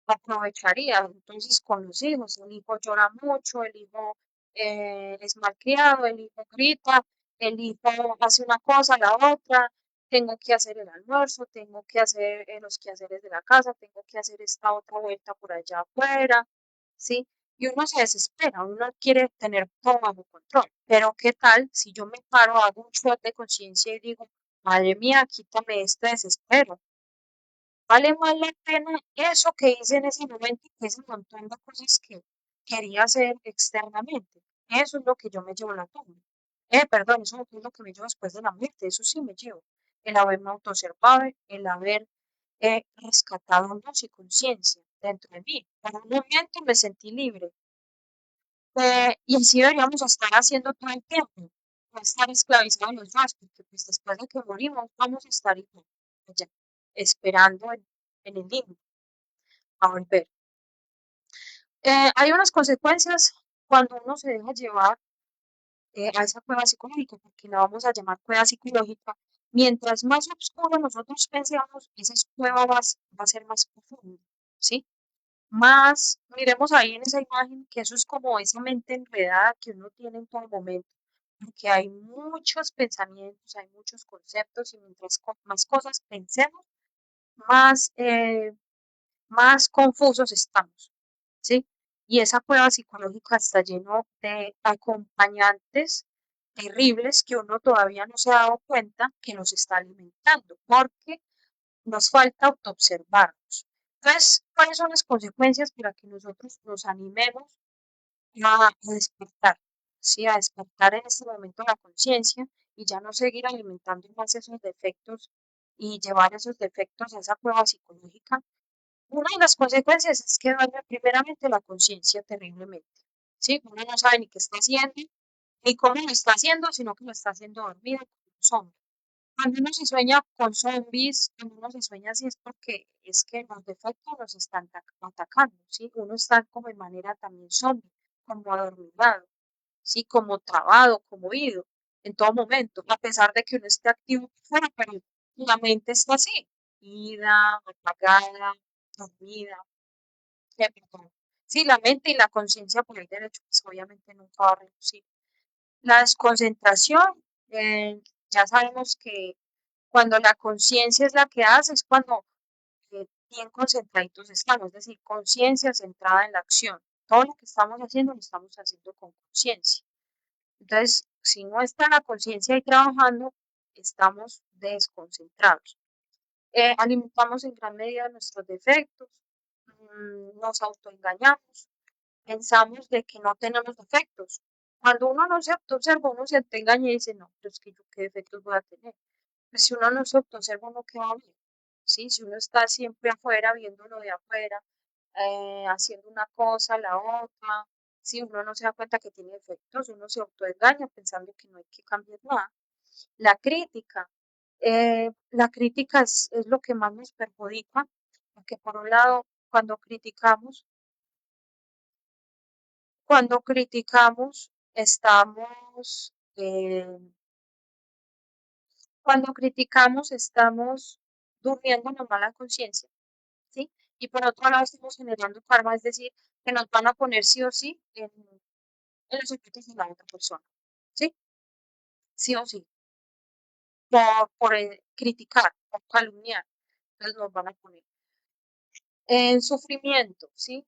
S1: aprovecharía. Entonces, con los hijos, el hijo llora mucho, el hijo es malcriado, el hijo grita, el hijo hace una cosa, la otra, tengo que hacer el almuerzo, tengo que hacer los quehaceres de la casa, tengo que hacer esta otra vuelta por allá afuera, ¿sí? Y uno se desespera, uno quiere tener todo bajo control. Pero ¿qué tal si yo me paro, hago un shot de conciencia y digo, madre mía, quítame este desespero? Vale más la pena eso que hice en ese momento que ese montón de cosas que quería hacer externamente. Eso es lo que yo me llevo a la tumba. Perdón, eso es lo que me llevo después de la muerte. Eso sí me llevo. El haberme autoobservado, el haber rescatado luz y conciencia dentro de mí. Por un momento me sentí libre. Y así deberíamos estar haciendo todo el tiempo. No estar esclavizados los dos, porque pues después de que morimos vamos a estar igual, allá, esperando en el limbo a volver. Hay unas consecuencias cuando uno se deja llevar a esa cueva psicológica, porque la vamos a llamar cueva psicológica. Mientras más oscuro nosotros pensemos, esa cueva va a ser más profunda, ¿sí? Más, miremos ahí en esa imagen que eso es como esa mente enredada que uno tiene en todo momento, porque hay muchos pensamientos, hay muchos conceptos y mientras más cosas pensemos, más, más confusos estamos, ¿sí? Y esa prueba psicológica está lleno de acompañantes terribles que uno todavía no se ha dado cuenta que nos está alimentando, porque nos falta autoobservarnos. Entonces, ¿cuáles son las consecuencias para que nosotros nos animemos a despertar? Sí, a despertar en este momento la conciencia y ya no seguir alimentando más esos defectos y llevar esos defectos a esa prueba psicológica. Una de las consecuencias es que daña primeramente la conciencia terriblemente. ¿Sí? Uno no sabe ni qué está haciendo, ni cómo lo está haciendo, sino que lo está haciendo dormido como un zombie. Cuando uno se sueña con zombies, cuando uno se sueña así es porque es que los defectos nos están atacando, ¿sí? Uno está como de manera también zombie, como adormilado, ¿sí? Como trabado, como ido, en todo momento, a pesar de que uno esté activo por fuera, pero la mente está así, ida, apagada, dormida, perdón. Sí, la mente y la conciencia por el derecho, pues obviamente nunca va a reducir. La desconcentración, ya sabemos que cuando la conciencia es la que hace, es cuando bien concentraditos estamos, es decir, conciencia centrada en la acción. Todo lo que estamos haciendo lo estamos haciendo con conciencia. Entonces, si no está la conciencia ahí trabajando, estamos desconcentrados. Alimentamos en gran medida nuestros defectos, nos autoengañamos, pensamos de que no tenemos defectos. Cuando uno no se autoobserva, uno se engaña y dice, no, pero es que yo qué defectos voy a tener. Pues si uno no se autoobserva, uno qué va a ver, ¿sí? Si uno está siempre afuera, viéndolo de afuera, haciendo una cosa, la otra, si uno no se da cuenta que tiene defectos, uno se autoengaña pensando que no hay que cambiar nada. La crítica es lo que más nos perjudica, porque por un lado, cuando criticamos, estamos, cuando criticamos, estamos durmiendo en la mala conciencia, ¿sí? y por otro lado estamos generando karma, es decir, que nos van a poner sí o sí en los zapatos de la otra persona, ¿sí? Sí o sí, por criticar, por calumniar, entonces nos van a poner en sufrimiento, ¿sí?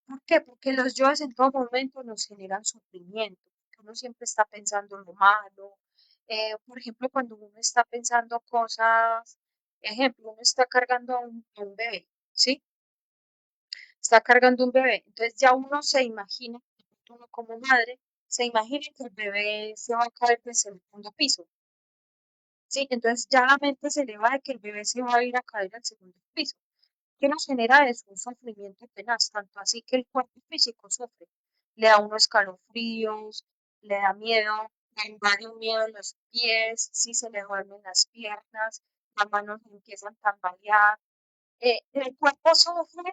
S1: ¿Por qué? Porque los yoes en todo momento nos generan sufrimiento, porque uno siempre está pensando en lo malo. Por ejemplo, cuando uno está pensando cosas, ejemplo, uno está cargando a un bebé, ¿sí? Está cargando un bebé. Entonces ya uno se imagina, uno como madre, se imagina que el bebé se va a caer desde el segundo piso, ¿sí? Entonces ya la mente se eleva de que el bebé se va a ir a caer al segundo piso. ¿Qué nos genera eso? Un sufrimiento tenaz, tanto así que el cuerpo físico sufre. Le da uno escalofríos, le da miedo, le invade un miedo en los pies, si se le duermen las piernas, las manos le empiezan a tambalear. El cuerpo sufre,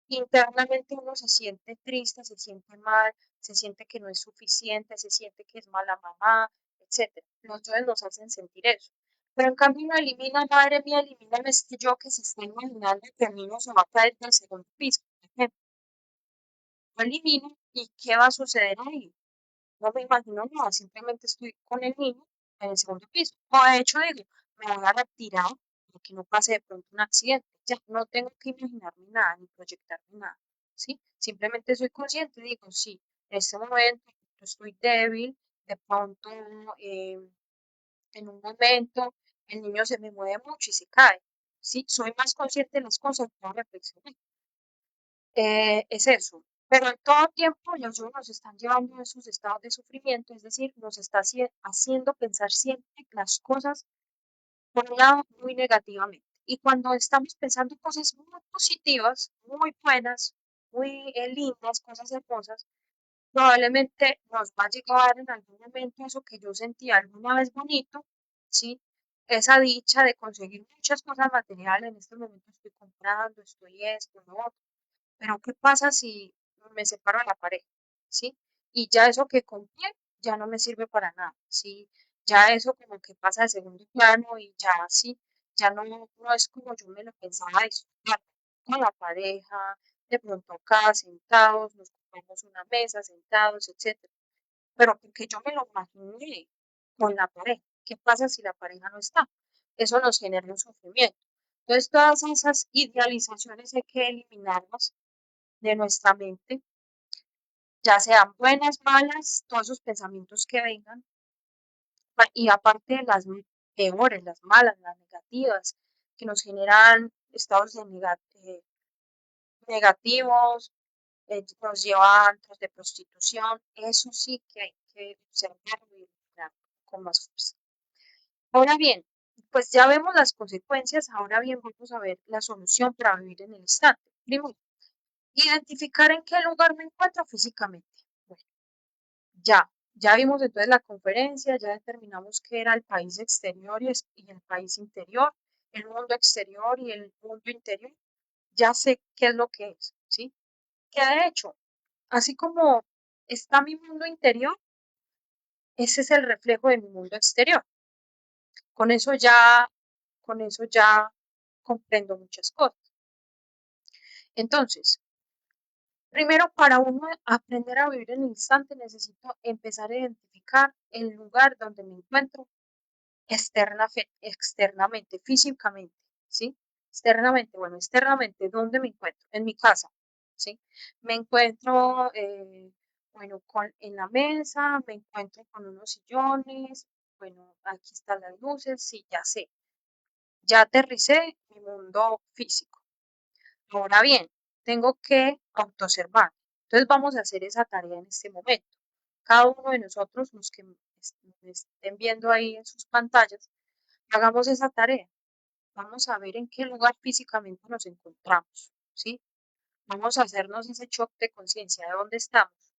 S1: internamente uno se siente triste, se siente mal, se siente que no es suficiente, se siente que es mala mamá, etcétera. Los yoes nos hacen sentir eso. Pero en cambio uno elimina, madre mía, elimíname este yo que se está imaginando que el niño se va a caer del segundo piso. Por ejemplo, lo elimino y ¿qué va a suceder ahí? No me imagino nada, simplemente estoy con el niño en el segundo piso. O de hecho digo, me voy a retirar para que no pase de pronto un accidente. Ya no tengo que imaginarme nada ni proyectarme nada, ¿sí? Simplemente soy consciente, digo, sí, en este momento yo estoy débil, de pronto eh, en un momento el niño se me mueve mucho y se cae, ¿sí? Soy más consciente de las cosas, puedo reflexionar. Es eso. Pero en todo tiempo los yoes nos están llevando a esos estados de sufrimiento, es decir, nos está haciendo pensar siempre las cosas por un lado muy negativamente. Y cuando estamos pensando cosas muy positivas, muy buenas, muy lindas, cosas hermosas, probablemente nos va a llegar en algún momento eso que yo sentí alguna vez bonito, ¿sí? Esa dicha de conseguir muchas cosas materiales, en este momento estoy comprando, estoy esto, lo otro, pero ¿qué pasa si me separo de la pareja? ¿Sí? Y ya eso que compré ya no me sirve para nada, ¿sí? Ya eso como que pasa de segundo plano y ya sí, ya no es como yo me lo pensaba disfrutar con la pareja, de pronto acá sentados, nos compramos una mesa sentados, etcétera. Pero porque yo me lo imaginé con la pareja. ¿Qué pasa si la pareja no está? Eso nos genera un sufrimiento. Entonces, todas esas idealizaciones hay que eliminarlas de nuestra mente, ya sean buenas, malas, todos esos pensamientos que vengan, y aparte de las peores, las malas, las negativas, que nos generan estados de negativos, nos lleva a actos de prostitución, eso sí que hay que observarlo y eliminar con más fuerza. Ahora bien, pues ya vemos las consecuencias, ahora bien vamos a ver la solución para vivir en el instante. Primero, identificar en qué lugar me encuentro físicamente. Bueno, ya vimos entonces la conferencia, ya determinamos qué era el país exterior y el país interior, el mundo exterior y el mundo interior. Ya sé qué es lo que es, ¿sí? Que de hecho, así como está mi mundo interior, ese es el reflejo de mi mundo exterior. Con eso ya, con eso ya comprendo muchas cosas. Entonces, primero, para uno aprender a vivir en el instante, necesito empezar a identificar el lugar donde me encuentro externamente, físicamente, ¿sí? Externamente, bueno, externamente, ¿dónde me encuentro? En mi casa, ¿sí? Me encuentro, bueno, en la mesa, me encuentro con unos sillones, bueno, aquí están las luces, sí, ya sé, ya aterricé mi mundo físico. Ahora bien, tengo que autoobservar. Entonces vamos a hacer esa tarea en este momento. Cada uno de nosotros, los que me estén viendo ahí en sus pantallas, hagamos esa tarea. Vamos a ver en qué lugar físicamente nos encontramos, ¿sí? Vamos a hacernos ese shock de conciencia de dónde estamos,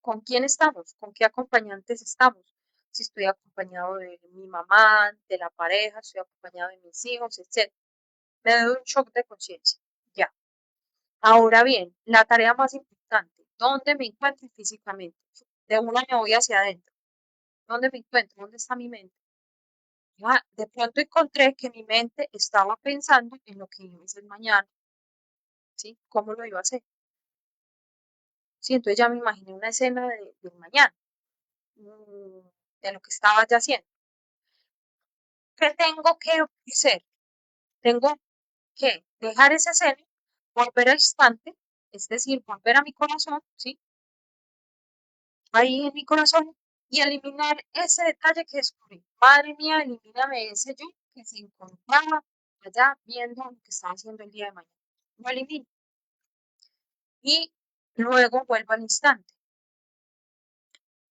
S1: con quién estamos, con qué acompañantes estamos. Si estoy acompañado de mi mamá, de la pareja, estoy acompañado de mis hijos, etc. Me doy un shock de conciencia. Ya. Ahora bien, la tarea más importante, ¿dónde me encuentro físicamente? De una me voy hacia adentro. ¿Dónde me encuentro? ¿Dónde está mi mente? De pronto encontré que mi mente estaba pensando en lo que iba a hacer mañana, ¿sí? ¿Cómo lo iba a hacer? Sí, entonces ya me imaginé una escena de mañana, mm, de lo que estaba ya haciendo. ¿Qué tengo que hacer? Tengo que dejar esa escena, volver al instante, es decir, volver a mi corazón, ¿sí? Ahí en mi corazón y eliminar ese detalle que descubrí. Madre mía, elimíname ese yo que se encontraba allá viendo lo que estaba haciendo el día de mañana. Lo elimino y luego vuelvo al instante.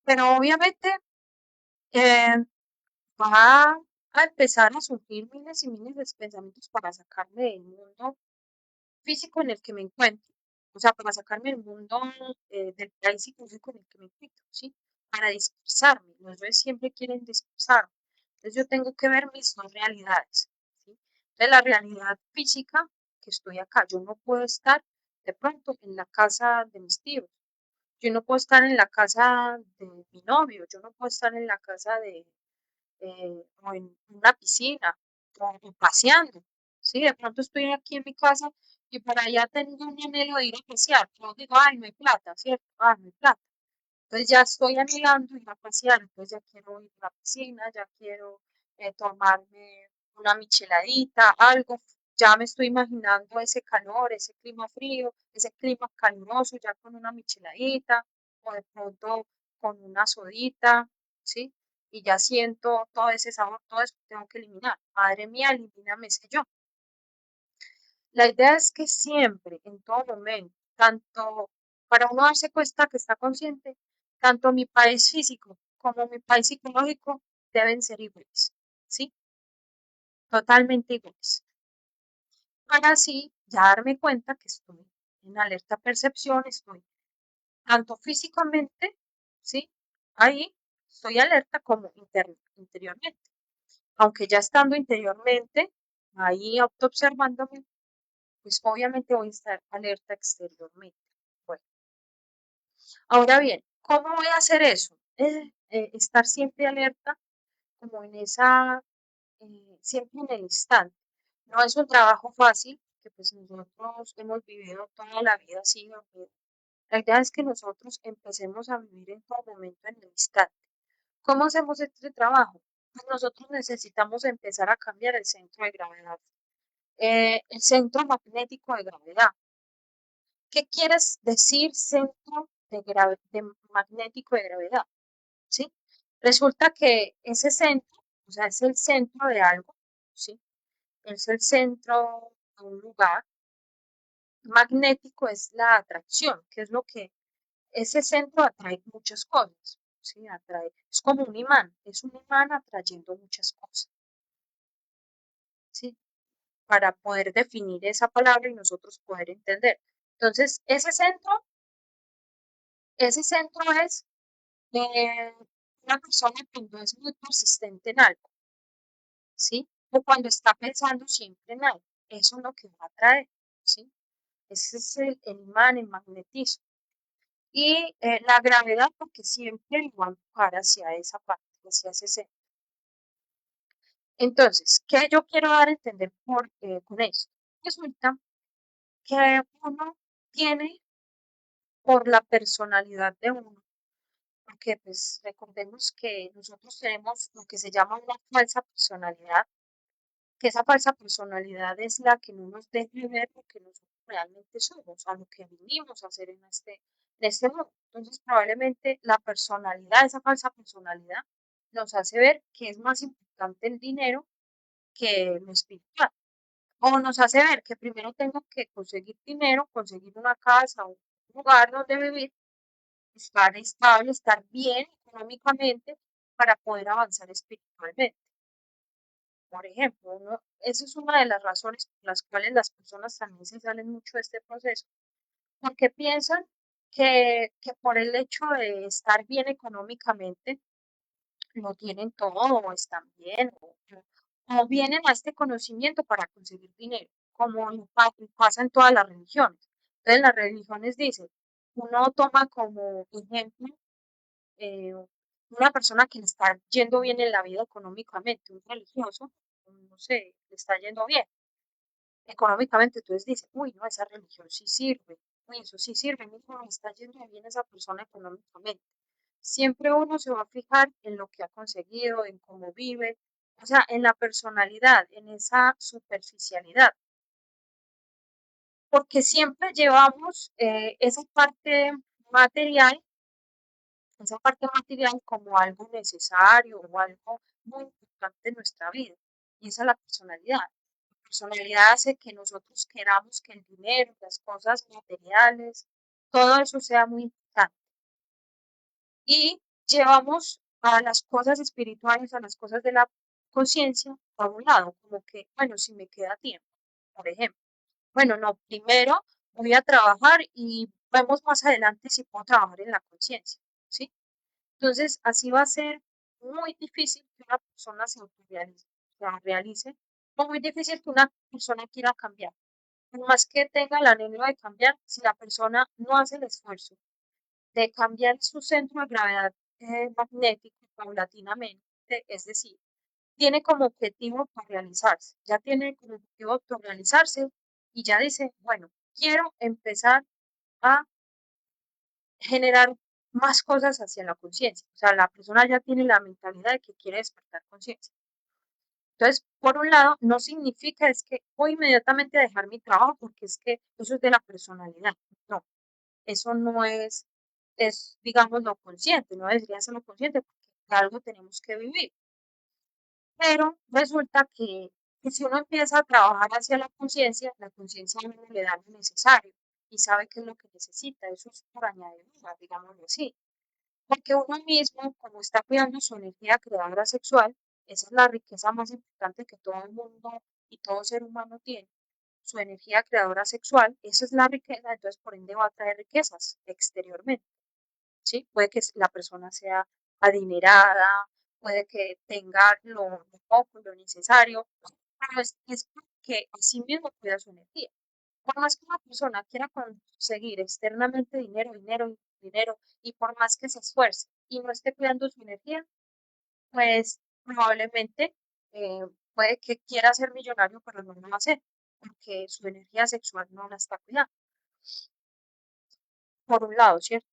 S1: Pero obviamente eh, va a empezar a surgir miles y miles de pensamientos para sacarme del mundo físico en el que me encuentro, o sea, para sacarme del mundo del país psicológico en el que me encuentro, ¿sí? Para dispersarme. Los yo siempre quieren dispersarme. Entonces yo tengo que ver mis dos realidades, ¿sí? Entonces la realidad física, que estoy acá, yo no puedo estar de pronto en la casa de mis tíos, yo no puedo estar en la casa de mi novio, yo no puedo estar en la casa de, o en una piscina, o paseando, ¿sí? De pronto estoy aquí en mi casa y por allá tengo un anhelo de ir a pasear, pero digo, ay, no hay plata, ¿cierto? Ay, no hay plata. Entonces ya estoy anhelando ir a pasear, entonces ya quiero ir a la piscina, ya quiero tomarme una micheladita, algo, ya me estoy imaginando ese calor, ese clima frío, ese clima caluroso, ya con una micheladita, o de pronto con una sodita, ¿sí? Y ya siento todo ese sabor, todo eso que tengo que eliminar. Madre mía, elimíname ese yo. La idea es que siempre, en todo momento, tanto para uno darse cuenta que está consciente, tanto mi país físico como mi país psicológico deben ser iguales, ¿sí? Totalmente iguales. Para así ya darme cuenta que estoy en alerta percepción, estoy tanto físicamente, ¿sí? Ahí estoy alerta como interiormente. Aunque ya estando interiormente, ahí autoobservándome, pues obviamente voy a estar alerta exteriormente. Bueno, ahora bien, ¿cómo voy a hacer eso? Estar siempre alerta, como en esa, siempre en el instante. No es un trabajo fácil, que pues nosotros hemos vivido toda la vida así, dormido. La idea es que nosotros empecemos a vivir en todo momento en el instante. ¿Cómo hacemos este trabajo? Pues nosotros necesitamos empezar a cambiar el centro de gravedad, el centro magnético de gravedad. ¿Qué quieres decir centro de magnético de gravedad? ¿Sí? Resulta que ese centro, o sea, es el centro de algo, ¿sí? Es el centro de un lugar. Magnético es la atracción, que es lo que ese centro atrae muchas cosas, ¿sí? Atrae, es como un imán, es un imán atrayendo muchas cosas, ¿sí? Para poder definir esa palabra y nosotros poder entender. Entonces, ese centro es una persona cuando es muy persistente en algo, ¿sí? O cuando está pensando siempre en algo, eso es lo que va a atraer, ¿sí? Ese es el imán, el magnetismo. Y la gravedad, porque siempre lo va a empujar hacia esa parte, hacia ese centro. Entonces, ¿qué yo quiero dar a entender con esto? Resulta que uno tiene, por la personalidad de uno, porque pues recordemos que nosotros tenemos lo que se llama una falsa personalidad, que esa falsa personalidad es la que no nos deja ver lo que nosotros realmente somos, a lo que vinimos a hacer en este mundo. Entonces, probablemente la personalidad, esa falsa personalidad, nos hace ver que es más importante el dinero que lo espiritual. O nos hace ver que primero tengo que conseguir dinero, conseguir una casa, un lugar donde vivir, estar estable, estar bien económicamente para poder avanzar espiritualmente. Por ejemplo, esa es una de las razones por las cuales las personas también se salen mucho de este proceso, porque piensan que por el hecho de estar bien económicamente, lo tienen todo, o están bien, o vienen a este conocimiento para conseguir dinero, como pasa en todas las religiones. Entonces, las religiones dicen, uno toma como ejemplo una persona que le está yendo bien en la vida económicamente, un religioso, no sé, le está yendo bien económicamente, entonces dice, uy, no, esa religión sí sirve, uy, eso sí sirve, mismo le está yendo bien esa persona económicamente. Siempre uno se va a fijar en lo que ha conseguido, en cómo vive, o sea, en la personalidad, en esa superficialidad, porque siempre llevamos esa parte material como algo necesario o algo muy importante en nuestra vida, y esa es la personalidad. La personalidad hace que nosotros queramos que el dinero, las cosas materiales, todo eso sea muy importante. Y llevamos a las cosas espirituales, a las cosas de la conciencia, a un lado, como que, bueno, si me queda tiempo, por ejemplo. Bueno, no, primero voy a trabajar y vemos más adelante si puedo trabajar en la conciencia, ¿sí? Entonces, así va a ser muy difícil que una persona se autorrealice, o muy difícil que una persona quiera cambiar. Por más que tenga el anhelo de cambiar, si la persona no hace el esfuerzo de cambiar su centro de gravedad magnético paulatinamente, es decir, tiene como objetivo autorrealizarse, ya tiene como objetivo autorrealizarse y ya dice, bueno, quiero empezar a generar más cosas hacia la conciencia. O sea, la persona ya tiene la mentalidad de que quiere despertar conciencia. Entonces, por un lado, no significa es que voy inmediatamente a dejar mi trabajo porque es que eso es de la personalidad. No, eso no es, digamos, lo consciente, no debería ser lo consciente porque algo tenemos que vivir. Pero resulta que si uno empieza a trabajar hacia la conciencia a uno le da lo necesario y sabe qué es lo que necesita. Eso es por añadidura, digámoslo así. Porque uno mismo, como está cuidando su energía creadora sexual, esa es la riqueza más importante que todo el mundo y todo ser humano tiene, su energía creadora sexual, esa es la riqueza, entonces por ende va a traer riquezas exteriormente, ¿sí? Puede que la persona sea adinerada, puede que tenga lo poco, lo necesario, pero es porque así mismo cuida su energía. Por más que una persona quiera conseguir externamente dinero, dinero, dinero, y por más que se esfuerce y no esté cuidando su energía, pues probablemente puede que quiera ser millonario, pero no lo va a hacer, porque su energía sexual no la está cuidando, por un lado, ¿cierto?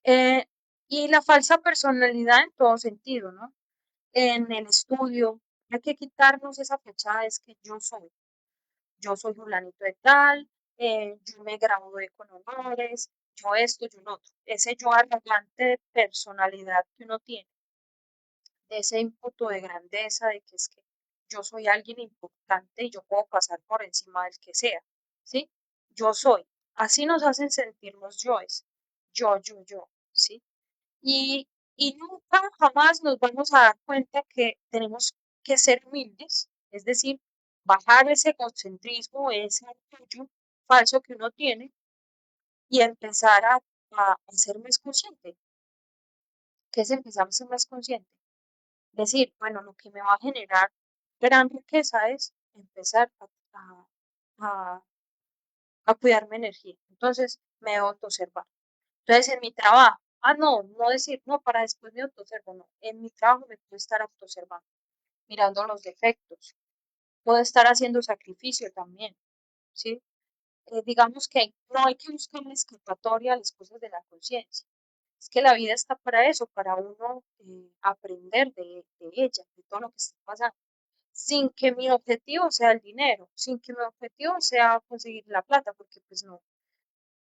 S1: Eh, y la falsa personalidad en todo sentido, ¿no? En el estudio, hay que quitarnos esa fachada, es que yo soy fulanito de tal, yo me gradué con honores, yo esto, yo lo otro. Ese yo arrogante de personalidad que uno tiene, de ese ímpetu de grandeza, de que es que yo soy alguien importante y yo puedo pasar por encima del que sea, ¿sí? Yo soy. Así nos hacen sentir los yoes. Yo, ¿sí? Y, y nunca jamás nos vamos a dar cuenta que tenemos que ser humildes, es decir, bajar ese egocentrismo, ese orgullo falso que uno tiene y empezar a ser más consciente. ¿Qué es empezar a ser más consciente? Decir, bueno, lo que me va a generar gran riqueza es empezar a, a cuidar mi energía. Entonces, me debo autoobservar. Entonces, en mi trabajo, no, no decir, no, para después me autoobservo, no. En mi trabajo me puedo estar autoobservando, mirando los defectos. Puedo estar haciendo sacrificio también, ¿sí? Digamos que no hay que buscar una escapatoria a las cosas de la conciencia. Es que la vida está para eso, para uno aprender de ella, de todo lo que está pasando, sin que mi objetivo sea el dinero, sin que mi objetivo sea conseguir la plata, porque pues no.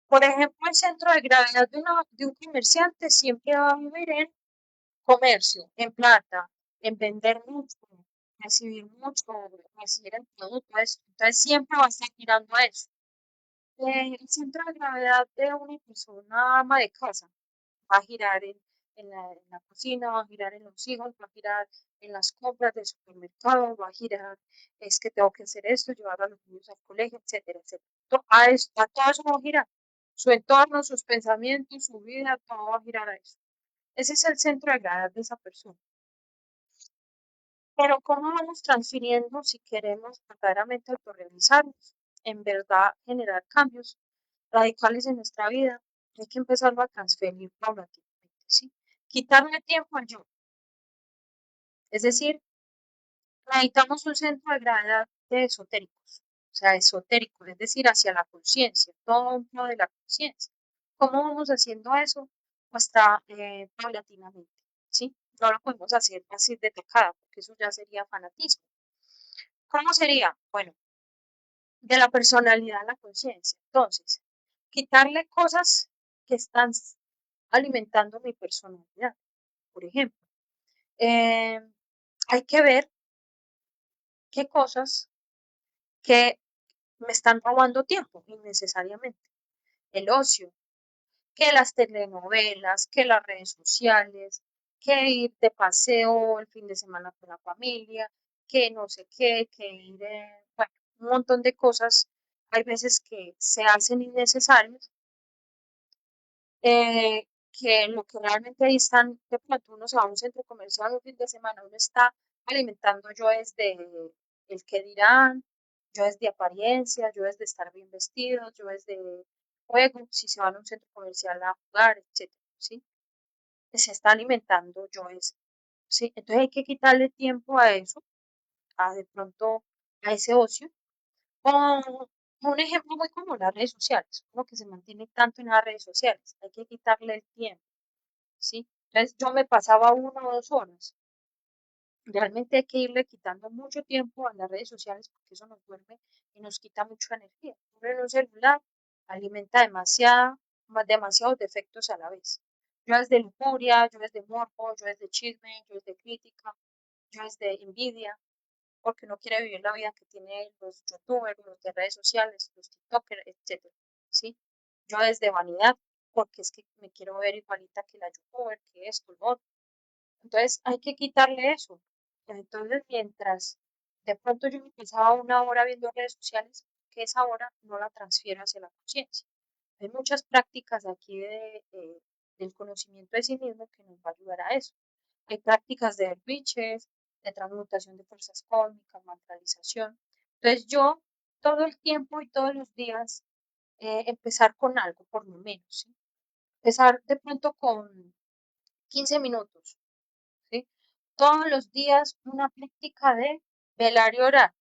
S1: Por ejemplo, el centro de gravedad de un comerciante siempre va a vivir en comercio, en plata, en vender mucho, recibir el producto, eso. Entonces siempre va a estar girando a eso. El centro de gravedad de una persona ama de casa va a girar en la cocina, va a girar en los hijos, va a girar en las compras del supermercado, va a girar, es que tengo que hacer esto, llevar a los niños al colegio, etcétera, etcétera. A todo eso va a girar. Su entorno, sus pensamientos, su vida, todo va a girar a eso. Ese es el centro de gravedad de esa persona. Pero ¿cómo vamos transfiriendo si queremos verdaderamente autorrealizarnos? En verdad generar cambios radicales en nuestra vida, hay que empezarlo a transferir paulatinamente, ¿sí? quitarle tiempo al yo. Es decir, necesitamos un centro de gravedad de esotéricos, o sea, esotérico, es decir, hacia la conciencia, todo un pro de la conciencia. ¿Cómo vamos haciendo eso? Pues está paulatinamente, ¿sí? No lo podemos hacer así de tocada, porque eso ya sería fanatismo. ¿Cómo sería? Bueno, de la personalidad a la conciencia. Entonces, quitarle cosas que están alimentando mi personalidad. Por ejemplo, eh, hay que ver qué cosas que me están robando tiempo innecesariamente. El ocio, que las telenovelas, que las redes sociales, que ir de paseo el fin de semana con la familia, que no sé qué, que ir, bueno, un montón de cosas. Hay veces que se hacen innecesarias, que lo que realmente ahí están, de pronto uno se va a un centro comercial un fin de semana, uno está alimentando yo es de el que dirán, yo es de apariencia, yo es de estar bien vestido, yo es de juego, si se van a un centro comercial a jugar, etcétera, ¿sí? Se está alimentando yo es, ¿sí? Entonces hay que quitarle tiempo a eso, a de pronto a ese ocio. O un ejemplo muy común, las redes sociales, uno que se mantiene tanto en las redes sociales, hay que quitarle el tiempo. ¿Sí? Entonces yo me pasaba 1 o 2 horas. Realmente hay que irle quitando mucho tiempo a las redes sociales porque eso nos duerme y nos quita mucha energía. Uno en un celular alimenta demasiados defectos a la vez. Yo es de lujuria, yo es de morbo, yo es de chisme, yo es de crítica, yo es de envidia, porque no quiere vivir la vida que tienen los youtubers, los de redes sociales, los tiktokers, etcétera, ¿sí? Yo es de vanidad, porque es que me quiero ver igualita que la youtuber, que esto, lo otro. Entonces hay que quitarle eso. Entonces, mientras de pronto yo me pasaba 1 hora viendo redes sociales, que esa hora no la transfiero hacia la conciencia. Hay muchas prácticas aquí del conocimiento de sí mismo que nos va a ayudar a eso. Hay prácticas de biches, de transmutación de fuerzas cósmicas, mantralización. Entonces yo todo el tiempo y todos los días empezar con algo, por lo menos, ¿sí? Empezar de pronto con 15 minutos, ¿sí? Todos los días una práctica de velar y orar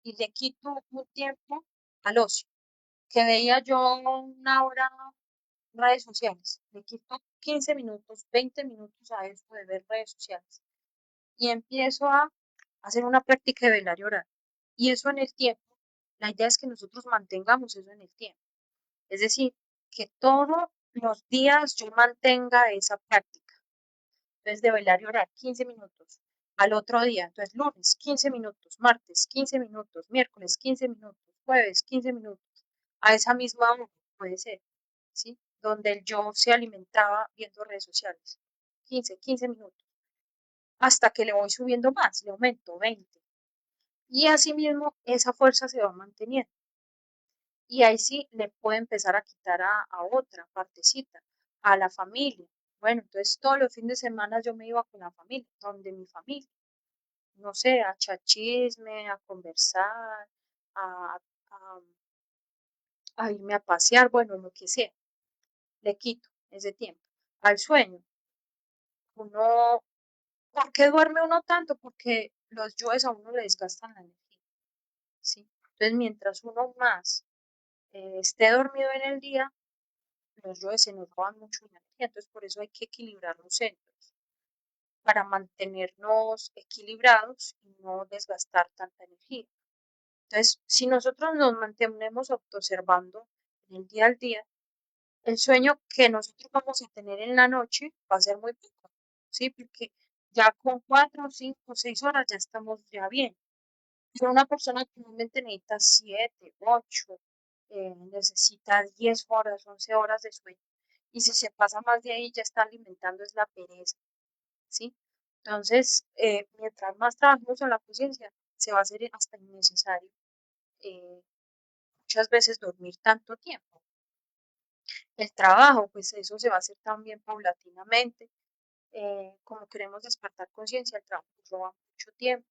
S1: y le quito un tiempo al ocio, que veía yo 1 hora redes sociales, le quito 15 minutos, 20 minutos a eso de ver redes sociales y empiezo a hacer una práctica de velar y orar. Y eso en el tiempo, la idea es que nosotros mantengamos eso en el tiempo. Es decir, que todos los días yo mantenga esa práctica. Entonces, de bailar y orar 15 minutos. Al otro día, entonces lunes 15 minutos, martes 15 minutos, miércoles 15 minutos, jueves 15 minutos. A esa misma hora puede ser, ¿sí? Donde el yo se alimentaba viendo redes sociales. 15 minutos. Hasta que le voy subiendo más, le aumento 20. Y asimismo, esa fuerza se va manteniendo. Y ahí sí le puede empezar a quitar a otra partecita, a la familia. Bueno, entonces todos los fines de semana yo me iba con la familia, donde mi familia, no sé, a chachisme, a conversar, a, a, a irme a pasear, bueno, lo que sea, le quito ese tiempo. Al sueño, uno, ¿por qué duerme uno tanto? Porque los yoes a uno le desgastan la energía, ¿sí? Entonces, mientras uno más esté dormido en el día, los yoes se nos roban mucho energía, entonces por eso hay que equilibrar los centros para mantenernos equilibrados y no desgastar tanta energía. Entonces, si nosotros nos mantenemos observando en el día al día, el sueño que nosotros vamos a tener en la noche va a ser muy poco, ¿sí? Porque ya con 4, 5, 6 horas ya estamos ya bien. Pero una persona que normalmente necesita 7, 8, necesita 10 horas, 11 horas de sueño. Y si se pasa más de ahí, ya está alimentando es la pereza, ¿sí? Entonces, mientras más trabajemos en la conciencia, se va a hacer hasta innecesario eh, muchas veces dormir tanto tiempo. El trabajo, pues eso se va a hacer también paulatinamente. Como queremos despertar conciencia, el trabajo nos roba mucho tiempo,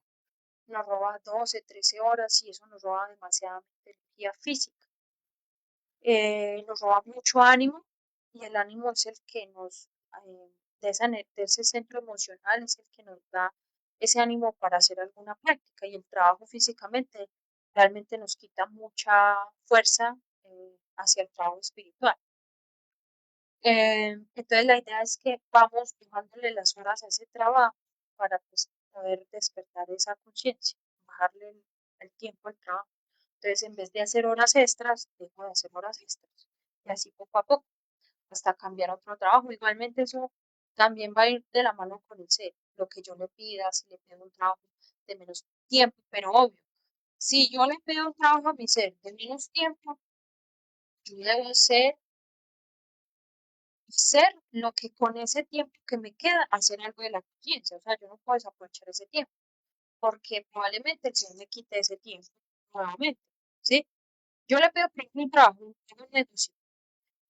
S1: nos roba 12, 13 horas y eso nos roba demasiada energía física. Nos roba mucho ánimo y el ánimo es el que nos de ese centro emocional es el que nos da ese ánimo para hacer alguna práctica y el trabajo físicamente realmente nos quita mucha fuerza hacia el trabajo espiritual. Entonces la idea es que vamos bajándole las horas a ese trabajo para pues, poder despertar esa conciencia, bajarle el tiempo al trabajo. Entonces en vez de hacer horas extras, dejo de hacer horas extras. Y así poco a poco, hasta cambiar a otro trabajo. Igualmente eso también va a ir de la mano con el ser. Lo que yo le pida, si le pido un trabajo de menos tiempo, pero obvio, si yo le pido un trabajo a mi ser de menos tiempo, yo debo ser lo que con ese tiempo que me queda, hacer algo de la conciencia. O sea, yo no puedo desaprovechar ese tiempo, porque probablemente el Señor me quite ese tiempo nuevamente, ¿sí? Yo le pido por ejemplo, un trabajo, un negocio.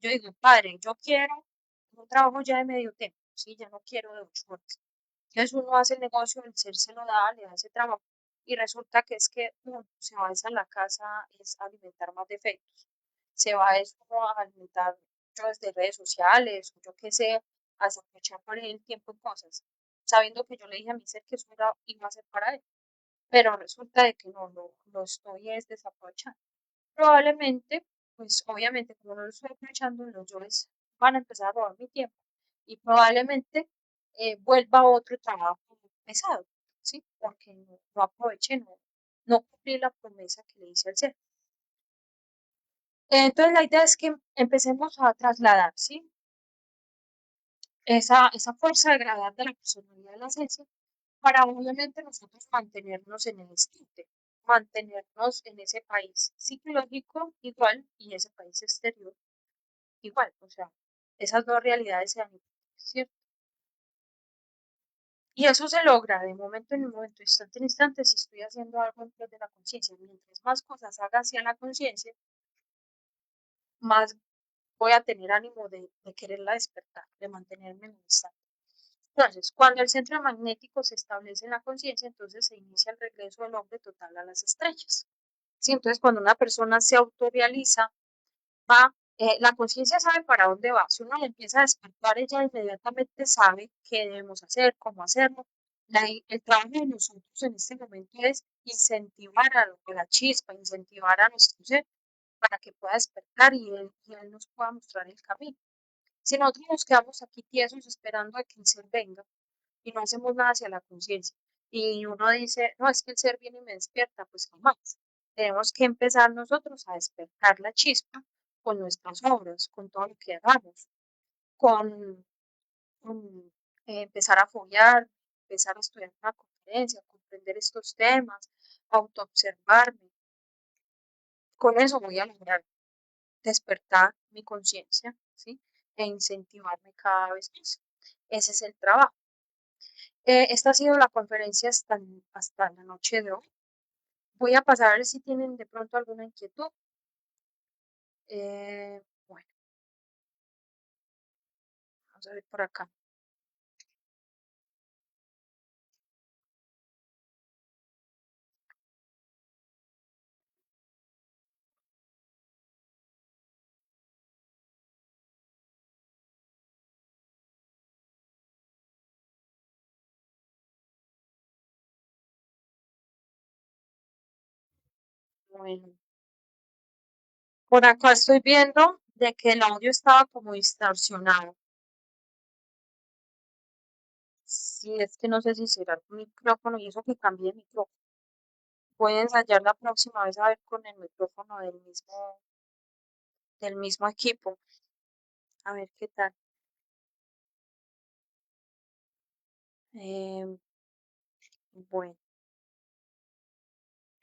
S1: Yo digo, padre, yo quiero un trabajo ya de medio tiempo, ¿sí? Ya no quiero de 8 horas. Entonces uno hace el negocio, el ser se lo da, le da ese trabajo, y resulta que es que uno se va a la casa es a alimentar más defectos, se va es como a alimentar yo desde redes sociales, o yo qué sé, a aprovechar por el tiempo en cosas, sabiendo que yo le dije a mi ser que eso iba a ser para él, pero resulta de que no, lo estoy es desaprovechando. Probablemente, pues obviamente como no lo estoy aprovechando, los yoes van a empezar a robar mi tiempo y probablemente vuelva a otro trabajo pesado, ¿sí? Porque no aproveché, no cumplí la promesa que le hice al ser. Entonces la idea es que empecemos a trasladar, ¿sí? Esa fuerza de gravedad de la personalidad de la esencia para obviamente nosotros mantenernos en el instante, mantenernos en ese país psicológico igual y ese país exterior igual, o sea, esas dos realidades se dan, ¿cierto? Y eso se logra de momento en momento, instante en instante, si estoy haciendo algo en pos de la conciencia. Mientras más cosas haga hacia la conciencia, más voy a tener ánimo de quererla despertar, de mantenerme en el instante. Entonces, cuando el centro magnético se establece en la conciencia, entonces se inicia el regreso del hombre total a las estrellas. ¿Sí? Entonces, cuando una persona se autorrealiza, va, la conciencia sabe para dónde va. Si uno le empieza a despertar, ella inmediatamente sabe qué debemos hacer, cómo hacerlo. El trabajo de nosotros en este momento es incentivar a la chispa, incentivar a nuestro ser para que pueda despertar y él nos pueda mostrar el camino. Si nosotros nos quedamos aquí tiesos esperando a que el ser venga y no hacemos nada hacia la conciencia, y uno dice, no, es que el ser viene y me despierta, pues jamás. Tenemos que empezar nosotros a despertar la chispa con nuestras obras, con todo lo que hagamos, con, con, empezar a foguear, empezar a estudiar una conferencia, comprender estos temas, autoobservarme. Con eso voy a lograr despertar mi conciencia, ¿sí? E incentivarme cada vez más. Ese es el trabajo. Esta ha sido la conferencia hasta la noche de hoy. Voy a pasar a ver si tienen de pronto alguna inquietud. Bueno, vamos a ver por acá. Bueno, por acá estoy viendo de que el audio estaba como distorsionado. Sí, es que no sé si será el micrófono y eso que cambié de micrófono. Voy a ensayar la próxima vez a ver con el micrófono del mismo equipo. A ver qué tal. Em, bueno,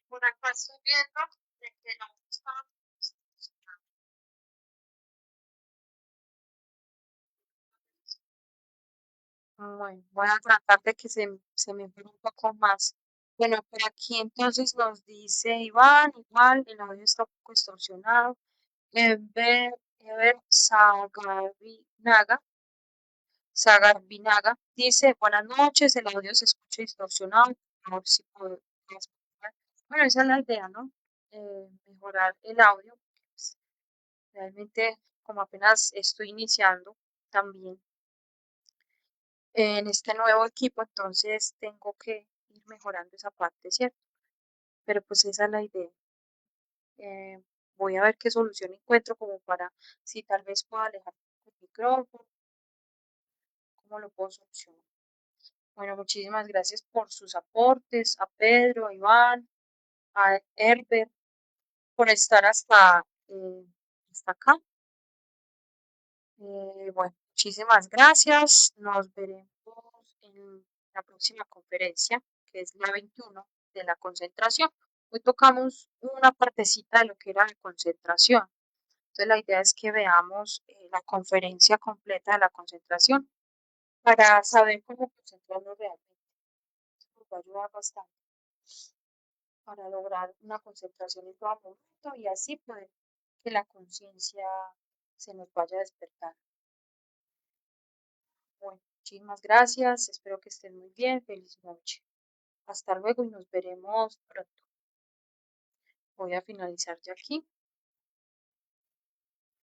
S1: por acá estoy viendo de que el audio estaba distorsionado. Bueno, voy a tratar de que se me enfríe un poco más. Bueno, por aquí entonces nos dice Iván, igual, el audio está un poco distorsionado. Ever Sagarbinaga dice, buenas noches, el audio se escucha distorsionado. Por favor, si podemos mejorar. Bueno, esa es la idea, ¿no? Mejorar el audio. Pues, realmente, como apenas estoy iniciando también. en este nuevo equipo, entonces tengo que ir mejorando esa parte, ¿cierto? Pero pues esa es la idea. Eh, Voy a ver qué solución encuentro como para, si tal vez puedo alejar el micrófono, cómo lo puedo solucionar. Bueno, muchísimas gracias por sus aportes, a Pedro, a Iván, a Herbert, por estar hasta acá. Bueno, muchísimas gracias. Nos veremos en la próxima conferencia, que es la 21 de la concentración. Hoy tocamos una partecita de lo que era la concentración. Entonces la idea es que veamos la conferencia completa de la concentración para saber cómo concentrarnos realmente. Eso nos va a ayudar bastante para lograr una concentración en todo momento y así poder que la conciencia se nos vaya a despertar. Bueno, muchísimas gracias. Espero que estén muy bien. Feliz noche. Hasta luego y nos veremos pronto. Voy a finalizar ya aquí.